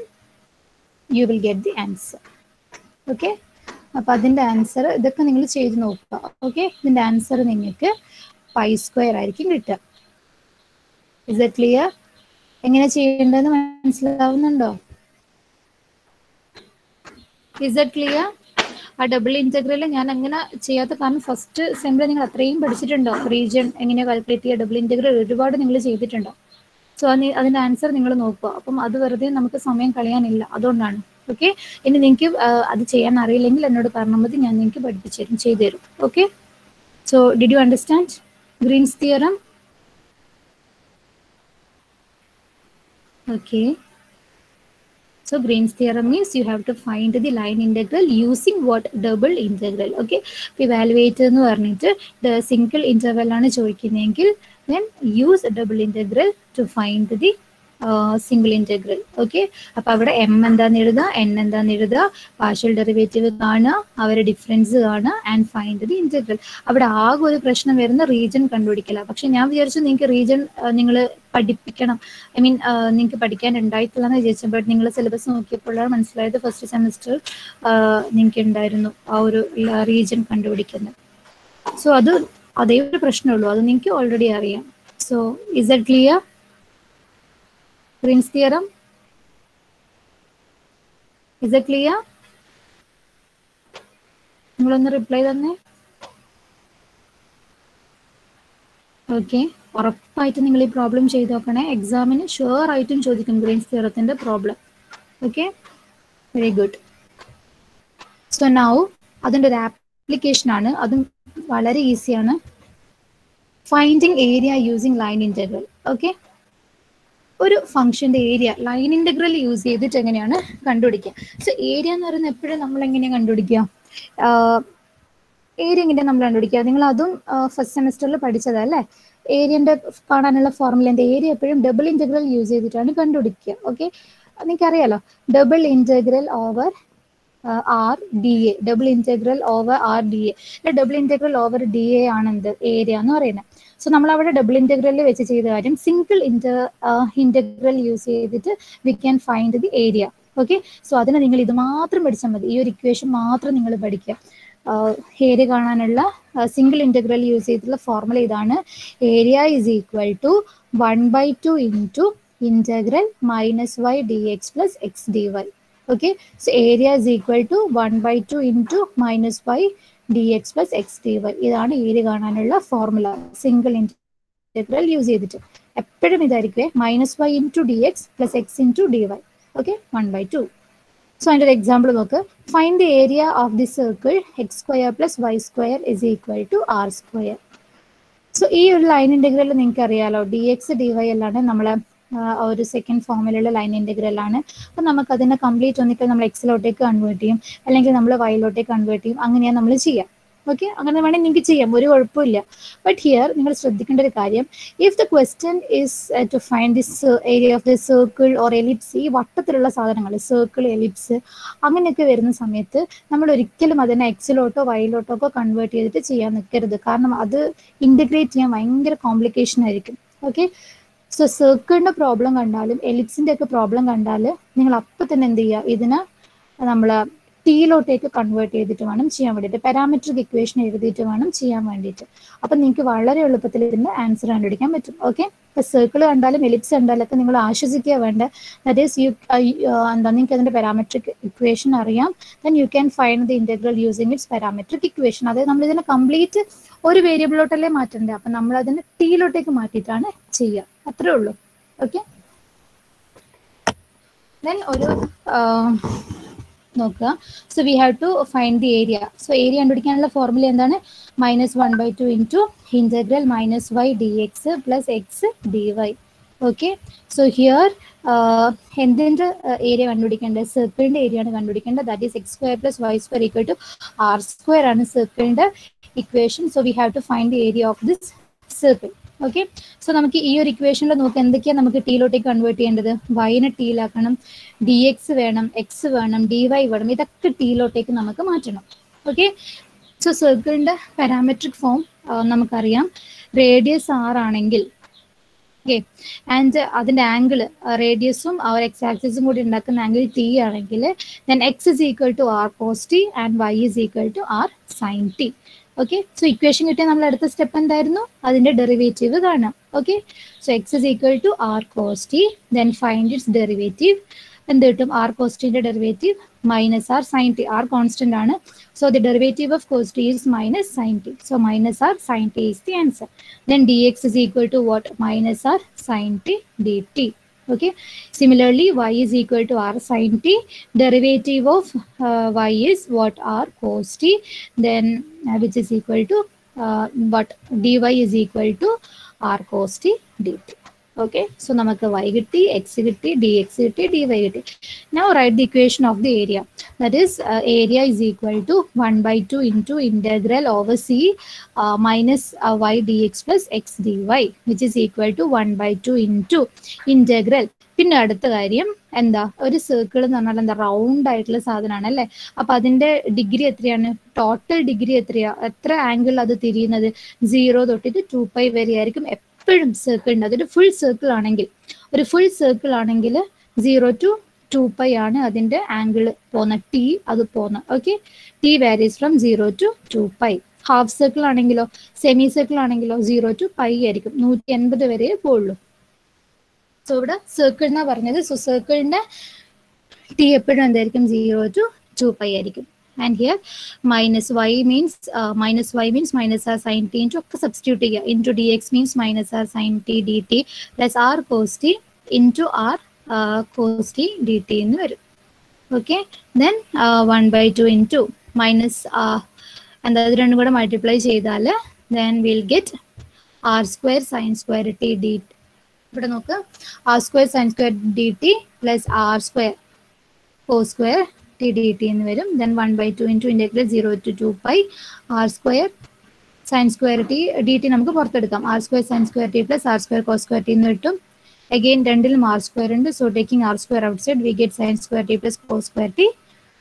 you will get the answer. Okay, അപ്പൊ അതിന്റെ ആൻസർ ഇതൊക്കെ നിങ്ങൾ ചെയ്ത് നോക്കുക. ഓക്കെ, ഇതിന്റെ ആൻസർ നിങ്ങൾക്ക് π² ആയിരിക്കും കിട്ടുക. Is it clear? എങ്ങനെ ചെയ്യേണ്ടതെന്ന് മനസ്സിലാവുന്നുണ്ടോ? Is it clear? ആ ഡബിൾ ഇന്റഗ്രൽ ഞാൻ അങ്ങനെ ചെയ്യാത്ത കാരണം ഫസ്റ്റ് സെമ്മിൽ നിങ്ങൾ അത്രയും പഠിച്ചിട്ടുണ്ടോ, റീജിയൻ എങ്ങനെ കാൽക്കുലേറ്റ് ചെയ്യുക, ഡബിൾ ഇന്റഗ്രൽ ഒരുപാട് നിങ്ങൾ ചെയ്തിട്ടുണ്ടോ. സോ അതിന്റെ ആൻസർ നിങ്ങൾ നോക്കുക. അപ്പം അത് വെറുതെ നമുക്ക് സമയം കളയാനില്ല, അതുകൊണ്ടാണ്. ഓക്കെ, ഇനി നിങ്ങൾക്ക് അത് ചെയ്യാൻ അറിയില്ലെങ്കിൽ എന്നോട് പറഞ്ഞാൽ മതി, ഞാൻ നിങ്ങൾക്ക് പഠിപ്പിച്ചു തരും, ചെയ്തു തരും. Okay, so did you understand Green's theorem? Okay, so Green's theorem means you have to find the line integral using what, double integral. Okay, evaluate എന്ന് പറഞ്ഞിട്ട് സിംഗിൾ ഇന്റർവെൽ ആണ് ചോദിക്കുന്നതെങ്കിൽ then use a double integral to find the single integral. Okay, അപ്പൊ അവിടെ M എന്താന്ന് എഴുതുക, N എന്താന്ന് എഴുതുക, partial derivative കാണുക, അവരുടെ ഡിഫറൻസ് കാണുക ആൻഡ് ഫൈൻഡ് ദി ഇന്റഗ്രൽ. അവിടെ ആകെ ഒരു പ്രശ്നം വരുന്ന റീജിയൻ കണ്ടുപിടിക്കല. പക്ഷെ ഞാൻ വിചാരിച്ചു നിങ്ങൾക്ക് റീജിയൻ നിങ്ങൾ പഠിപ്പിക്കണം, ഐ മീൻ നിങ്ങൾക്ക് പഠിക്കാൻ ഉണ്ടായിട്ടില്ലെന്ന് വിചാരിച്ചപ്പോൾ നിങ്ങൾ സിലബസ് നോക്കിയപ്പോഴാണ് മനസ്സിലായത് ഫസ്റ്റ് സെമിസ്റ്റർ നിങ്ങൾക്ക് ഉണ്ടായിരുന്നു ആ ഒരു റീജിയൻ കണ്ടുപിടിക്കുന്നത്. സോ അത് അതേ ഒരു പ്രശ്നമുള്ളൂ, അത് നിങ്ങൾക്ക് ഓൾറെഡി അറിയാം. So is it clear? Green's theorem, is it clear? നിങ്ങളൊന്ന് റിപ്ലൈ തന്നെ. ഓക്കെ, ഉറപ്പായിട്ട് നിങ്ങൾ ഈ പ്രോബ്ലം ചെയ്ത് നോക്കണേ. എക്സാമിന് ഷുവർ ആയിട്ടും ചോദിക്കും ഗ്രീൻസ് തിയറത്തിന്റെ problem. Okay, very good. So now അതിൻ്റെ ഒരു ആപ്ലിക്കേഷൻ ആണ്, അതും വളരെ ഈസിയാണ്. Finding area using line integral. Okay, ഒരു ഫംഗ്ഷന്റെ ഏരിയ ലൈൻ ഇന്റഗ്രൽ യൂസ് ചെയ്തിട്ട് എങ്ങനെയാണ് കണ്ടുപിടിക്കുക. സോ ഏരിയ എന്ന് പറയുന്നത് എപ്പോഴും നമ്മൾ എങ്ങനെയാണ് കണ്ടുപിടിക്കുക, ഏരിയ എങ്ങനെ നമ്മൾ കണ്ടുപിടിക്കുക? നിങ്ങൾ അതും ഫസ്റ്റ് സെമിസ്റ്ററിൽ പഠിച്ചതല്ലേ? ഏരിയന്റെ കാണാനുള്ള ഫോർമുല എന്താ? ഏരിയ എപ്പോഴും ഡബിൾ ഇന്റഗ്രൽ യൂസ് ചെയ്തിട്ടാണ് കണ്ടുപിടിക്കുക. ഓക്കെ, നിങ്ങൾക്കറിയാലോ, double integral over R d A, double integral over R d A, double integral over d A ആണ് എന്ത്? ഏരിയ എന്ന് പറയുന്നത്. സോ നമ്മൾ അവിടെ ഡബിൾ ഇന്റഗ്രലിൽ വെച്ച് ചെയ്ത കാര്യം സിംഗിൾ ഇന്റഗ്രൽ യൂസ് ചെയ്തിട്ട് we can find the area. Okay, so അതിന് നിങ്ങൾ ഇത് മാത്രം പഠിച്ചാൽ മതി. ഈ ഒരു ഇക്വേഷൻ മാത്രം നിങ്ങൾ പഠിക്കുക. ഏരിയ കാണാനുള്ള സിംഗിൾ ഇന്റഗ്രൽ യൂസ് ചെയ്തിട്ടുള്ള ഫോർമുല ഇതാണ്. Area is equal to 1/2 into integral minus Y D X plus X D y. Okay, so area is equal to 1/2 into minus y dx plus x dy. ഇതാണ് area കാണാനുള്ള formula single integral use ചെയ്തിട്ട്. എപ്പോഴും ഇതായിരിക്കും minus y into d X plus x into d Y. Okay, 1/2. So അതിൻ്റെ ഒരു example നോക്ക്. Find the area of the circle x square plus Y square is equal to R square. So ഈ ഒരു line integral നിങ്ങൾക്ക് അറിയാലോ, D X D Y അല്ലാണ്ട് നമ്മളെ ഒരു സെക്കൻഡ് ഫോമിലുള്ള ലൈൻ ഇന്റഗ്രൽ ആണ്. അപ്പം നമുക്ക് അതിനെ കംപ്ലീറ്റ് ഒന്നിക്കൽ നമ്മൾ എക്സിലോട്ടേക്ക് കൺവേർട്ട് ചെയ്യും, അല്ലെങ്കിൽ നമ്മൾ വൈയിലോട്ടേക്ക് കൺവേർട്ട് ചെയ്യും. അങ്ങനെയാണ് നമ്മൾ ചെയ്യാം. ഓക്കെ, അങ്ങനെ വേണമെങ്കിൽ നിങ്ങൾക്ക് ചെയ്യാം, ഒരു കുഴപ്പമില്ല. ബട്ട് ഹിയർ നിങ്ങൾ ശ്രദ്ധിക്കേണ്ട ഒരു കാര്യം, if the question is to find this area of the circle or ellipse, ഈ വട്ടത്തിലുള്ള സാധനങ്ങൾ സർക്കിൾ, എലിപ്സ് അങ്ങനെയൊക്കെ വരുന്ന സമയത്ത് നമ്മൾ ഒരിക്കലും അതിനെ എക്സിലോട്ടോ വൈയിലോട്ടോ ഒക്കെ കൺവേർട്ട് ചെയ്തിട്ട് ചെയ്യാൻ നിൽക്കരുത്. കാരണം അത് ഇൻറ്റഗ്രേറ്റ് ചെയ്യാൻ ഭയങ്കര കോംപ്ലിക്കേഷൻ ആയിരിക്കും. ഓക്കെ, സോ സർക്കിളിൻ്റെ പ്രോബ്ലം കണ്ടാലും എലിപ്സിൻ്റെ ഒക്കെ പ്രോബ്ലം കണ്ടാൽ നിങ്ങൾ അപ്പം തന്നെ എന്ത് ചെയ്യുക, ഇതിനെ നമ്മൾ ടീയിലോട്ടേക്ക് കൺവേർട്ട് ചെയ്തിട്ട് വേണം ചെയ്യാൻ വേണ്ടിയിട്ട്. പാരാമെട്രിക് ഇക്വേഷൻ എഴുതിയിട്ട് വേണം ചെയ്യാൻ വേണ്ടിയിട്ട്. അപ്പം നിങ്ങൾക്ക് വളരെ എളുപ്പത്തിൽ ഇതിൻ്റെ ആൻസർ കണ്ടുപിടിക്കാൻ പറ്റും. ഓക്കെ, ഇപ്പോൾ സർക്കിൾ കണ്ടാലും എലിപ്സ് കണ്ടാലും ഒക്കെ നിങ്ങൾ ആശ്വസിക്കുക വേണ്ട. ദാറ്റ് ഈസ് എന്താ, നിങ്ങൾക്ക് അതിൻ്റെ പാരാമെട്രിക് ഇക്വേഷൻ അറിയാം. Then you can find the integral using it's parametric equation. അതായത് നമ്മൾ ഇതിനെ കംപ്ലീറ്റ് ഒരു വേരിയബിളോട്ടല്ലേ മാറ്റേണ്ടത്, അപ്പം നമ്മൾ അതിനെ ടീയിലോട്ടേക്ക് മാറ്റിയിട്ടാണ് ചെയ്യുക. അത്രേ ഉള്ളൂ. ഓക്കെ, ദെൻ ഒരു നോക്കുക. So we have to find the area. So area കണ്ടുപിടിക്കാനുള്ള ഫോർമുല എന്താണ്? -1/2 into integral minus Y D X plus X D Y. Okay, so here എന്തിൻ്റെ ഏരിയ കണ്ടുപിടിക്കേണ്ടത്? സർക്കിളിൻ്റെ ഏരിയ ആണ് കണ്ടുപിടിക്കേണ്ടത്. That is X square plus Y square equal to R square ആണ് സർക്കിളിൻ്റെ equation. So we have to find the area of this circle. Okay, so നമുക്ക് ഈ ഒരു ഇക്വേഷനിൽ നോക്കി എന്തൊക്കെയാണ് നമുക്ക് ടീയിലോട്ടേക്ക് കൺവേർട്ട് ചെയ്യേണ്ടത്? വൈനെ ടീയിലാക്കണം, ഡി എക്സ് വേണം, എക്സ് വേണം, ഡി വൈ വേണം. ഇതൊക്കെ ടീയിലോട്ടേക്ക് നമുക്ക് മാറ്റണം. ഓക്കെ, സോ സർക്കിളിൻ്റെ പാരാമെട്രിക് ഫോം നമുക്കറിയാം. റേഡിയസ് ആർ ആണെങ്കിൽ, ഓക്കെ, ആൻഡ് അതിൻ്റെ ആംഗിൾ റേഡിയസും അവർ എക്സ് ആക്സിസും കൂടി ഉണ്ടാക്കുന്ന ആംഗിൾ ടി ആണെങ്കിൽ then x is equal to R cos t and y is equal to r sine t. Okay, so equation കിട്ടിയാൽ നമ്മൾ അടുത്ത സ്റ്റെപ്പ് എന്തായിരുന്നു? അതിൻ്റെ ഡെറിവേറ്റീവ് കാണാം. Okay, so X is equal to R cos T, then find its derivative. എന്ത് കിട്ടും? R cos ടിൻ്റെ derivative minus R sine T. R constant ആണ്. So the derivative of cos T is minus sine T. So minus R sine T is the answer. Then D X is equal to what? Minus R sine T D T. Okay, similarly y is equal to r sin t. Derivative of y is what? R cos t. Then which is equal to what? dy is equal to r cos t dt. Okay, so namakku y kitti, x kitti, dx kitti, dy kitti. Now write the equation of the area. That is area is equal to 1/2 into integral over c minus y dx plus x dy, which is equal to 1/2 into integral. പിന്നെ അടുത്ത കാര്യം എന്താ? ഒരു circle എന്ന് പറഞ്ഞാൽ എന്താ? Round ആയിട്ടുള്ള സാധനമാണ് അല്ലേ? അപ്പൊ അതിന്റെ ഡിഗ്രി എത്രയാണ്? ടോട്ടൽ ഡിഗ്രി എത്രയാ? എത്ര ആംഗിൾ അത് തിരിയുന്നത്? 0 തൊട്ടിട്ട് 2π വരെ ആയിരിക്കും എപ്പോഴും സർക്കിളിൻ്റെ. അതൊരു ഫുൾ സർക്കിൾ ആണെങ്കിൽ, 0 to 2π ആണ് അതിന്റെ ആംഗിൾ പോകുന്ന ടി അത് പോകുന്ന. Okay, T varies from 0 to 2π. Half circle ആണെങ്കിലോ സെമി സർക്കിൾ ആണെങ്കിലോ 0 to π ആയിരിക്കും, 180 വരെ പോകുള്ളൂ. സോ ഇവിടെ സർക്കിൾ എന്നാ പറഞ്ഞത്. സോ സർക്കിളിന്റെ ടി എപ്പോഴും എന്തായിരിക്കും? 0 to 2π ആയിരിക്കും. And here minus y means minus r sin t into substitute here. Into dx means minus r sin t dt plus r cos t into r cos t dt എന്ന് വരും. Okay, then 1/2 into minus and അത് രണ്ടും കൂടെ multiply ചെയ്താൽ then we'll get r square sin square t dt. ഇവിടെ നോക്ക്, r square sin square dt plus r square cos square t dt എന്ന് വരും. Then 1/2 into integral 0 to 2 pi r square sin square t dt നമുക്ക് പുറത്തെടുക്കാം. r square sin square t plus r square cos square t എന്ന് കിട്ടും. Again രണ്ടിലും r square ഉണ്ട്. So taking r square outside we get sin square t plus cos square t.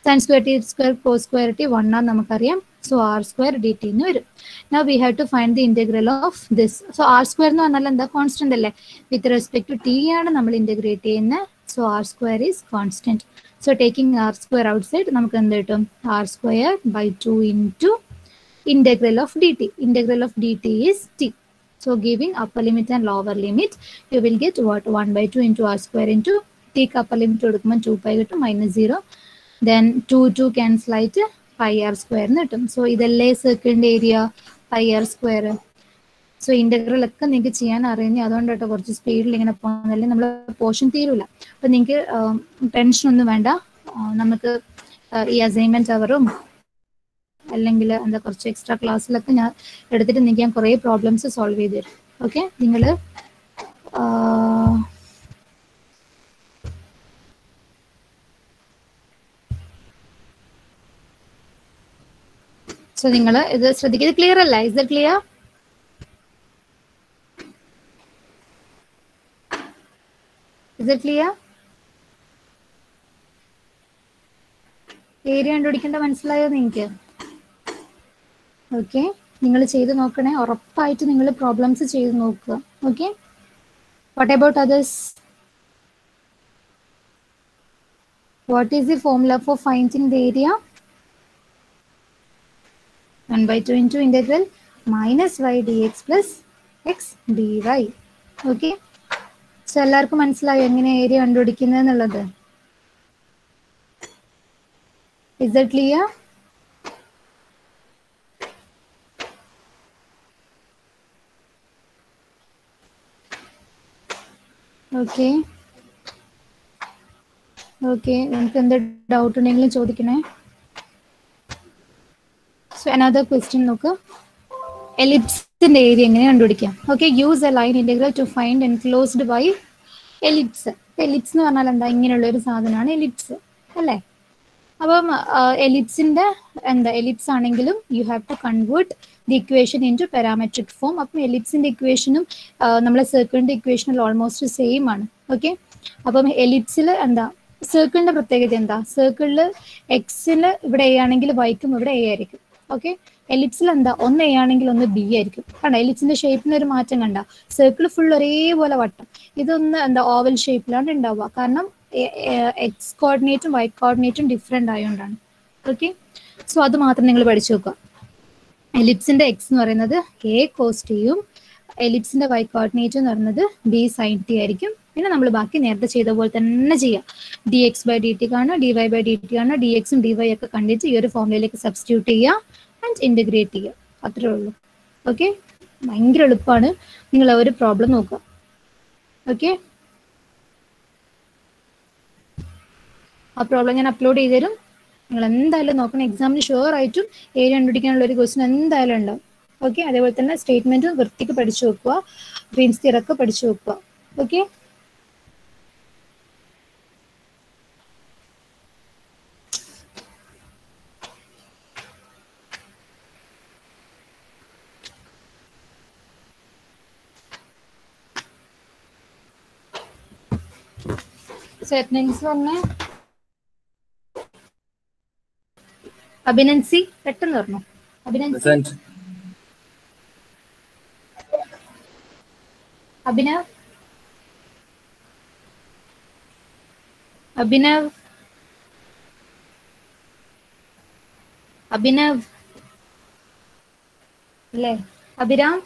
Sin square t square cos square t 1 ആണ് നമുക്കറിയാം. So r square dt എന്ന് വരും. Now we have to find the integral of this. So r square എന്ന് പറഞ്ഞാൽ എന്താ constant അല്ലേ? With respect to t ആണ് നമ്മൾ ഇന്റഗ്രേറ്റ് ചെയ്യുന്നത്. So r square is constant. So taking r square outside നമുക്ക് എന്ത് കിട്ടും? r square by 2 into integral of dt. Integral of dt is t. So giving upper limit and lower limit, you will get what? 1/2 into r square into t upper limit കൊടുക്കുമ്പോൾ 2 pi കിട്ടും -0. Then 2 cancel ആയിട്ട് pi r square എന്ന് കിട്ടും. So ഇതല്ലേ സർക്കിളിന്റെ area pi r square. So integral ഒക്കെ നിങ്ങൾക്ക് ചെയ്യാൻ അറിയുന്നത് അതുകൊണ്ട് കേട്ടോ കുറച്ച് സ്പീഡിൽ ഇങ്ങനെ പോകുന്നതല്ലേ നമ്മൾ പോർഷൻ തീരൂല. അപ്പം നിങ്ങൾക്ക് ടെൻഷൻ ഒന്നും വേണ്ട. നമുക്ക് ഈ അസൈൻമെന്റ് അവറും അല്ലെങ്കിൽ എന്താ കുറച്ച് എക്സ്ട്രാ ക്ലാസ്സിലൊക്കെ ഞാൻ എടുത്തിട്ട് നിങ്ങൾക്ക് ഞാൻ കുറേ പ്രോബ്ലംസ് സോൾവ് ചെയ്ത് തരും. ഓക്കെ, നിങ്ങൾ സോ നിങ്ങൾ ഇത് ശ്രദ്ധിക്കുക. ഇത് ക്ലിയർ അല്ല? Is it clear? Is it clear? Area കണ്ടുപിടിക്കേണ്ട മനസ്സിലായോ നിങ്ങൾക്ക്? ഓക്കെ, നിങ്ങൾ ചെയ്ത് നോക്കണേ. ഉറപ്പായിട്ട് നിങ്ങൾ പ്രോബ്ലംസ് ചെയ്ത് നോക്കുക. Okay, what about others? What is the formula for finding the area? 1/2 into integral minus y dx plus x dy. Okay, so എല്ലാവർക്കും മനസ്സിലായോ എങ്ങനെ ഏരിയ കണ്ടുപിടിക്കുന്നത് എന്നുള്ളത്? Is that clear? Okay okay, നമുക്ക് എന്ത് ഡൗട്ട് ഉണ്ടെങ്കിലും ചോദിക്കണേ. സോ അനദർ ക്വസ്റ്റ്യൻ നോക്ക്. എലിപ്സിന്റെ ഏരിയ എങ്ങനെ കണ്ടുപിടിക്കാം? Okay, use a line integral to find enclosed by ellipse. Ellipse എന്ന് പറഞ്ഞാൽ എന്താ? ഇങ്ങനെയുള്ള ഒരു സാധനമാണ് എലിപ്സ് അല്ലേ? അപ്പം എലിപ്സിന്റെ എന്താ എലിപ്സ് ആണെങ്കിലും you have to convert the equation into parametric form. അപ്പം എലിപ്സിന്റെ ഇക്വേഷനും നമ്മളെ സർക്കിളിന്റെ ഇക്വേഷനിൽ ഓൾമോസ്റ്റ് സെയിം ആണ്. ഓക്കെ, അപ്പം എലിപ്സിൽ എന്താ സർക്കിളിന്റെ പ്രത്യേകത എന്താ? സർക്കിളിൽ എക്സിന് ഇവിടെ എ ആണെങ്കിൽ വൈക്കും ഇവിടെ എ ആയിരിക്കും. ഓക്കെ, എലിപ്സിൽ എന്താ? ഒന്ന് എ ആണെങ്കിൽ ഒന്ന് ബി ആയിരിക്കും. കണ്ട എലിപ്സിന്റെ ഷേപ്പിന് ഒരു മാറ്റം കണ്ട? സർക്കിൾ ഫുൾ ഒരേപോലെ വട്ടം. ഇതൊന്ന് എന്താ ഓവൽ ഷേപ്പിലാണ് ഉണ്ടാവുക. കാരണം എക്സ് കോർഡിനേറ്റും വൈ കോർഡിനേറ്റും ഡിഫറെൻ്റ് ആയതുകൊണ്ടാണ്. ഓക്കെ, സോ അത് മാത്രം നിങ്ങൾ പഠിച്ചു വെക്കുക. എലിപ്സിന്റെ എക്സ് എന്ന് പറയുന്നത് എ കോസ് ടിയും എലിപ്സിന്റെ വൈ കോർഡിനേറ്റ് എന്ന് പറയുന്നത് ബി സൈൻ ടി ആയിരിക്കും. പിന്നെ നമ്മൾ ബാക്കി നേരത്തെ ചെയ്ത പോലെ തന്നെ ചെയ്യാം. D X by D T കാണുക, D Y by D T കാണുക, ഡി എക്സും ഡി വൈ ഒക്കെ കണ്ടിട്ട് ഈ ഒരു ഫോർമുലയിലേക്ക് സബ്സ്റ്റിറ്റ്യൂട്ട് ചെയ്യുക ആൻഡ് ഇൻറ്റഗ്രേറ്റ് ചെയ്യുക. അത്രേ ഉള്ളൂ. ഓക്കെ, ഭയങ്കര എളുപ്പമാണ്. നിങ്ങൾ ഒരു പ്രോബ്ലം നോക്കുക. ഓക്കെ, ആ പ്രോബ്ലം ഞാൻ അപ്ലോഡ് ചെയ്ത് തരും. നിങ്ങൾ എന്തായാലും നോക്കണം. എക്സാമിന് ഷുവർ ആയിട്ടും ഏരിയ കണ്ടുപിടിക്കാനുള്ള ഒരു ക്വസ്റ്റ്യൻ എന്തായാലും ഉണ്ടാവും. ഓക്കെ, അതേപോലെ തന്നെ സ്റ്റേറ്റ്മെന്റ് വൃത്തിക്ക് പഠിച്ചു വെക്കുക, ഗ്രീൻസ് തിയറൊക്കെ പഠിച്ചു വെക്കുക. ഓക്കെ, സെറ്റിംഗ്സ് പറഞ്ഞേ. അഭിനന്ദി പെട്ടെന്ന് പറഞ്ഞു. അഭിനന്ദി, അഭിനവ്, അഭിനവ്, അഭിനവ് അല്ലേ? Abhiram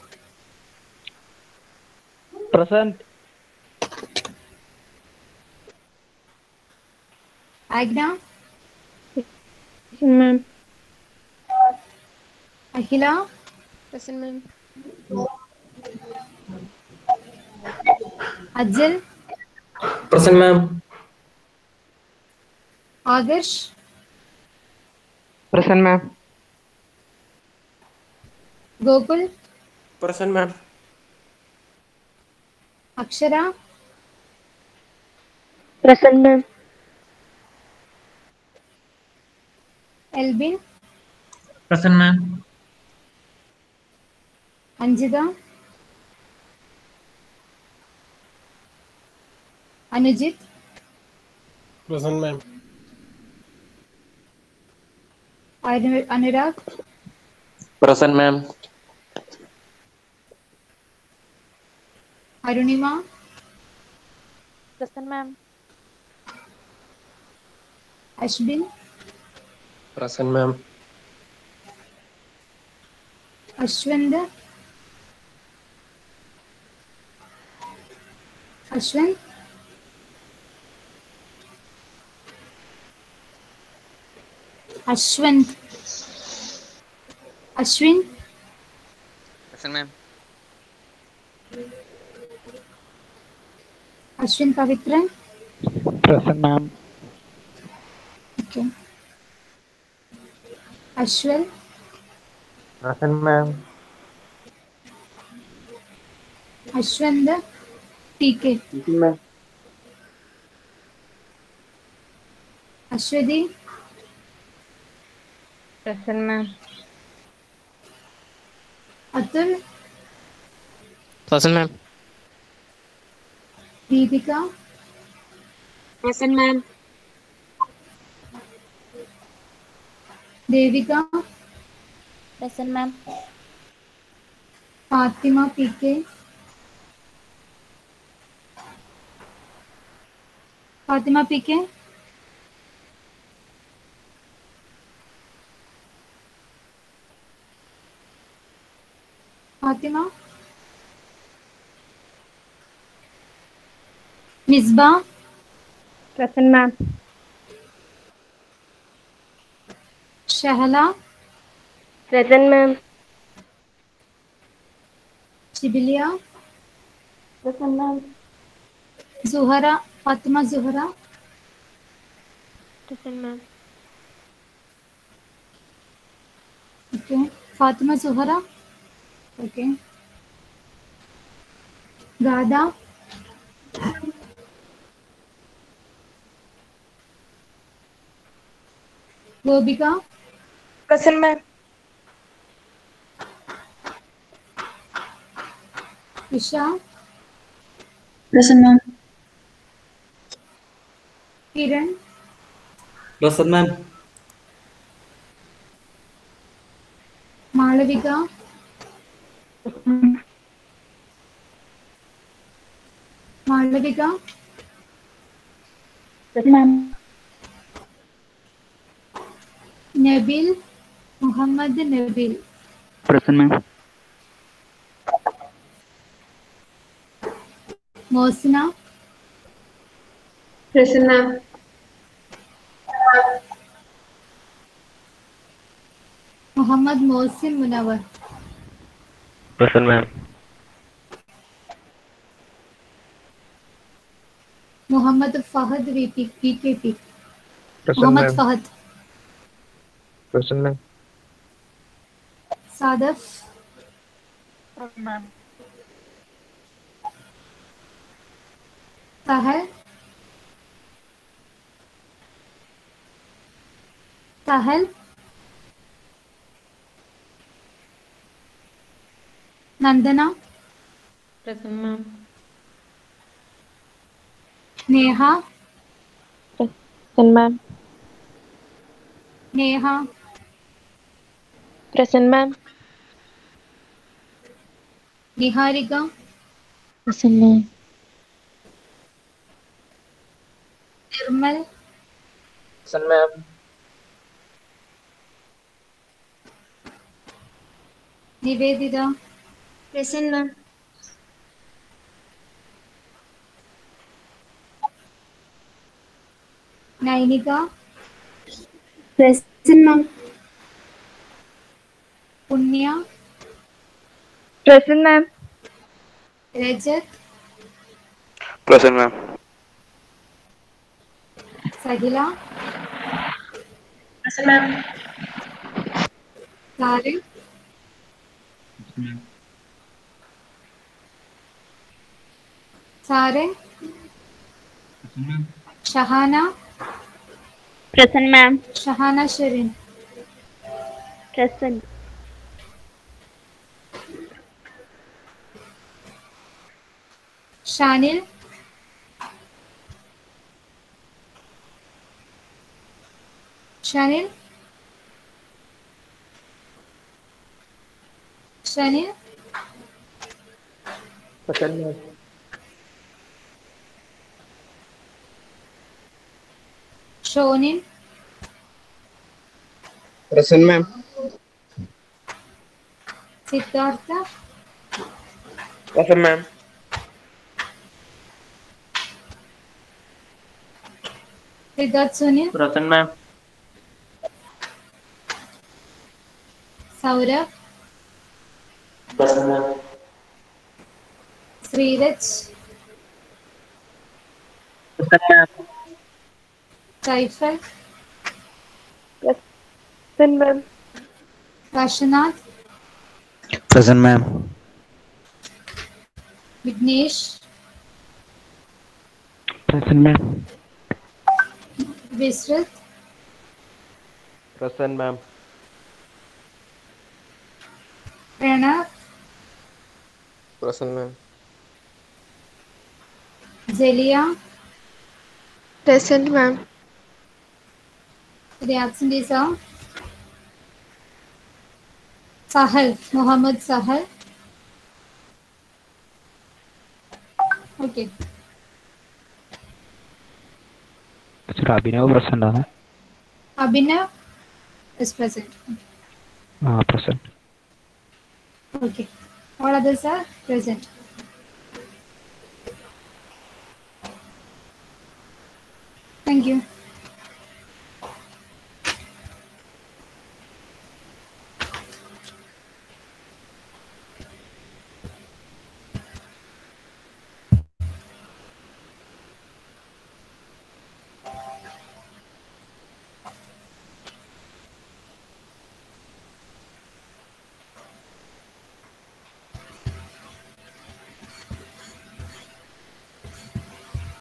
present. Agna, Ma'am. Akhila, Present, ma'am. Ajal, Present, ma'am. Adarsh, Present, ma'am. Gokul, Present, ma'am. Akshara, Present, ma'am. Elbin, Present, ma'am. Anjitha, Anujith, Present, ma'am. Anurag, Present, ma'am. Arunima, Present, ma'am. Ashbin, Present, ma'am. Ashwanth, Ashwanth, Ashwanth, Ashwin, Present, ma'am. Ashwin Pavithran. Present, ma'am. Okay. Ashwal, Present, ma'am. Ashwanth, T K, Present, ma'am. Aswathi, Present, ma'am. Athul, Present, ma'am. Deepika, Present, ma'am. Devika, Present, ma'am. Fathima P K, Fathima P K, Fathima, Misba, Present, ma'am. Shahala, Present, ma'am. Shibiliya, Present, ma'am. Suhara, Fathima Suhara, Present, ma'am. Okay. Fathima Suhara, okay. Gada, Gopika, Present, ma'am. Usha, Present, ma'am. Kiran, Present, ma'am. Malavika, Malavika, Present, ma'am. Nabil, Muhammad Nabil, Present, ma'am. Mosina, Present, ma'am. Muhammad Mosin Munavar, Present, ma'am. Muhammad Fahad V P K P, Present, Muhammad ma'am. Fahad, Present, ma'am. Sadaf, Present, ma'am. Sahal, Sahal, Nandana, Present, ma'am. Neha, Present, ma'am. Neha, Present, ma'am. Niharika, Present, ma'am. Nirmal, Present, ma'am. Niveditha, Present, ma'am. Nainika, Present, ma'am. Punya, Present, ma'am. Rajath, Present, ma'am. Sahila, Present, ma'am. Saran, Saran, Shahana, Present, ma'am. Shahana Sherin, Present. Shanil. Shanil. Shanil. Present, ma'am. Shonin. Present, ma'am. Siddhartha. Present, ma'am. Siddharth Sunil. Present, ma'am. Saurabh. Present, ma'am. Sriraj. Present, ma'am. Saifal. Present, ma'am. Kashinath. Present, ma'am. Vignesh. Present, ma'am. Visruth. Present, ma'am. Pranav. Present, ma'am. Zelia. Present, ma'am. The absent is Sahal. Muhammad Sahal. Okay. Abhinav present ആണ്. Abhinav is present. Present. Okay. All others are present. Thank you.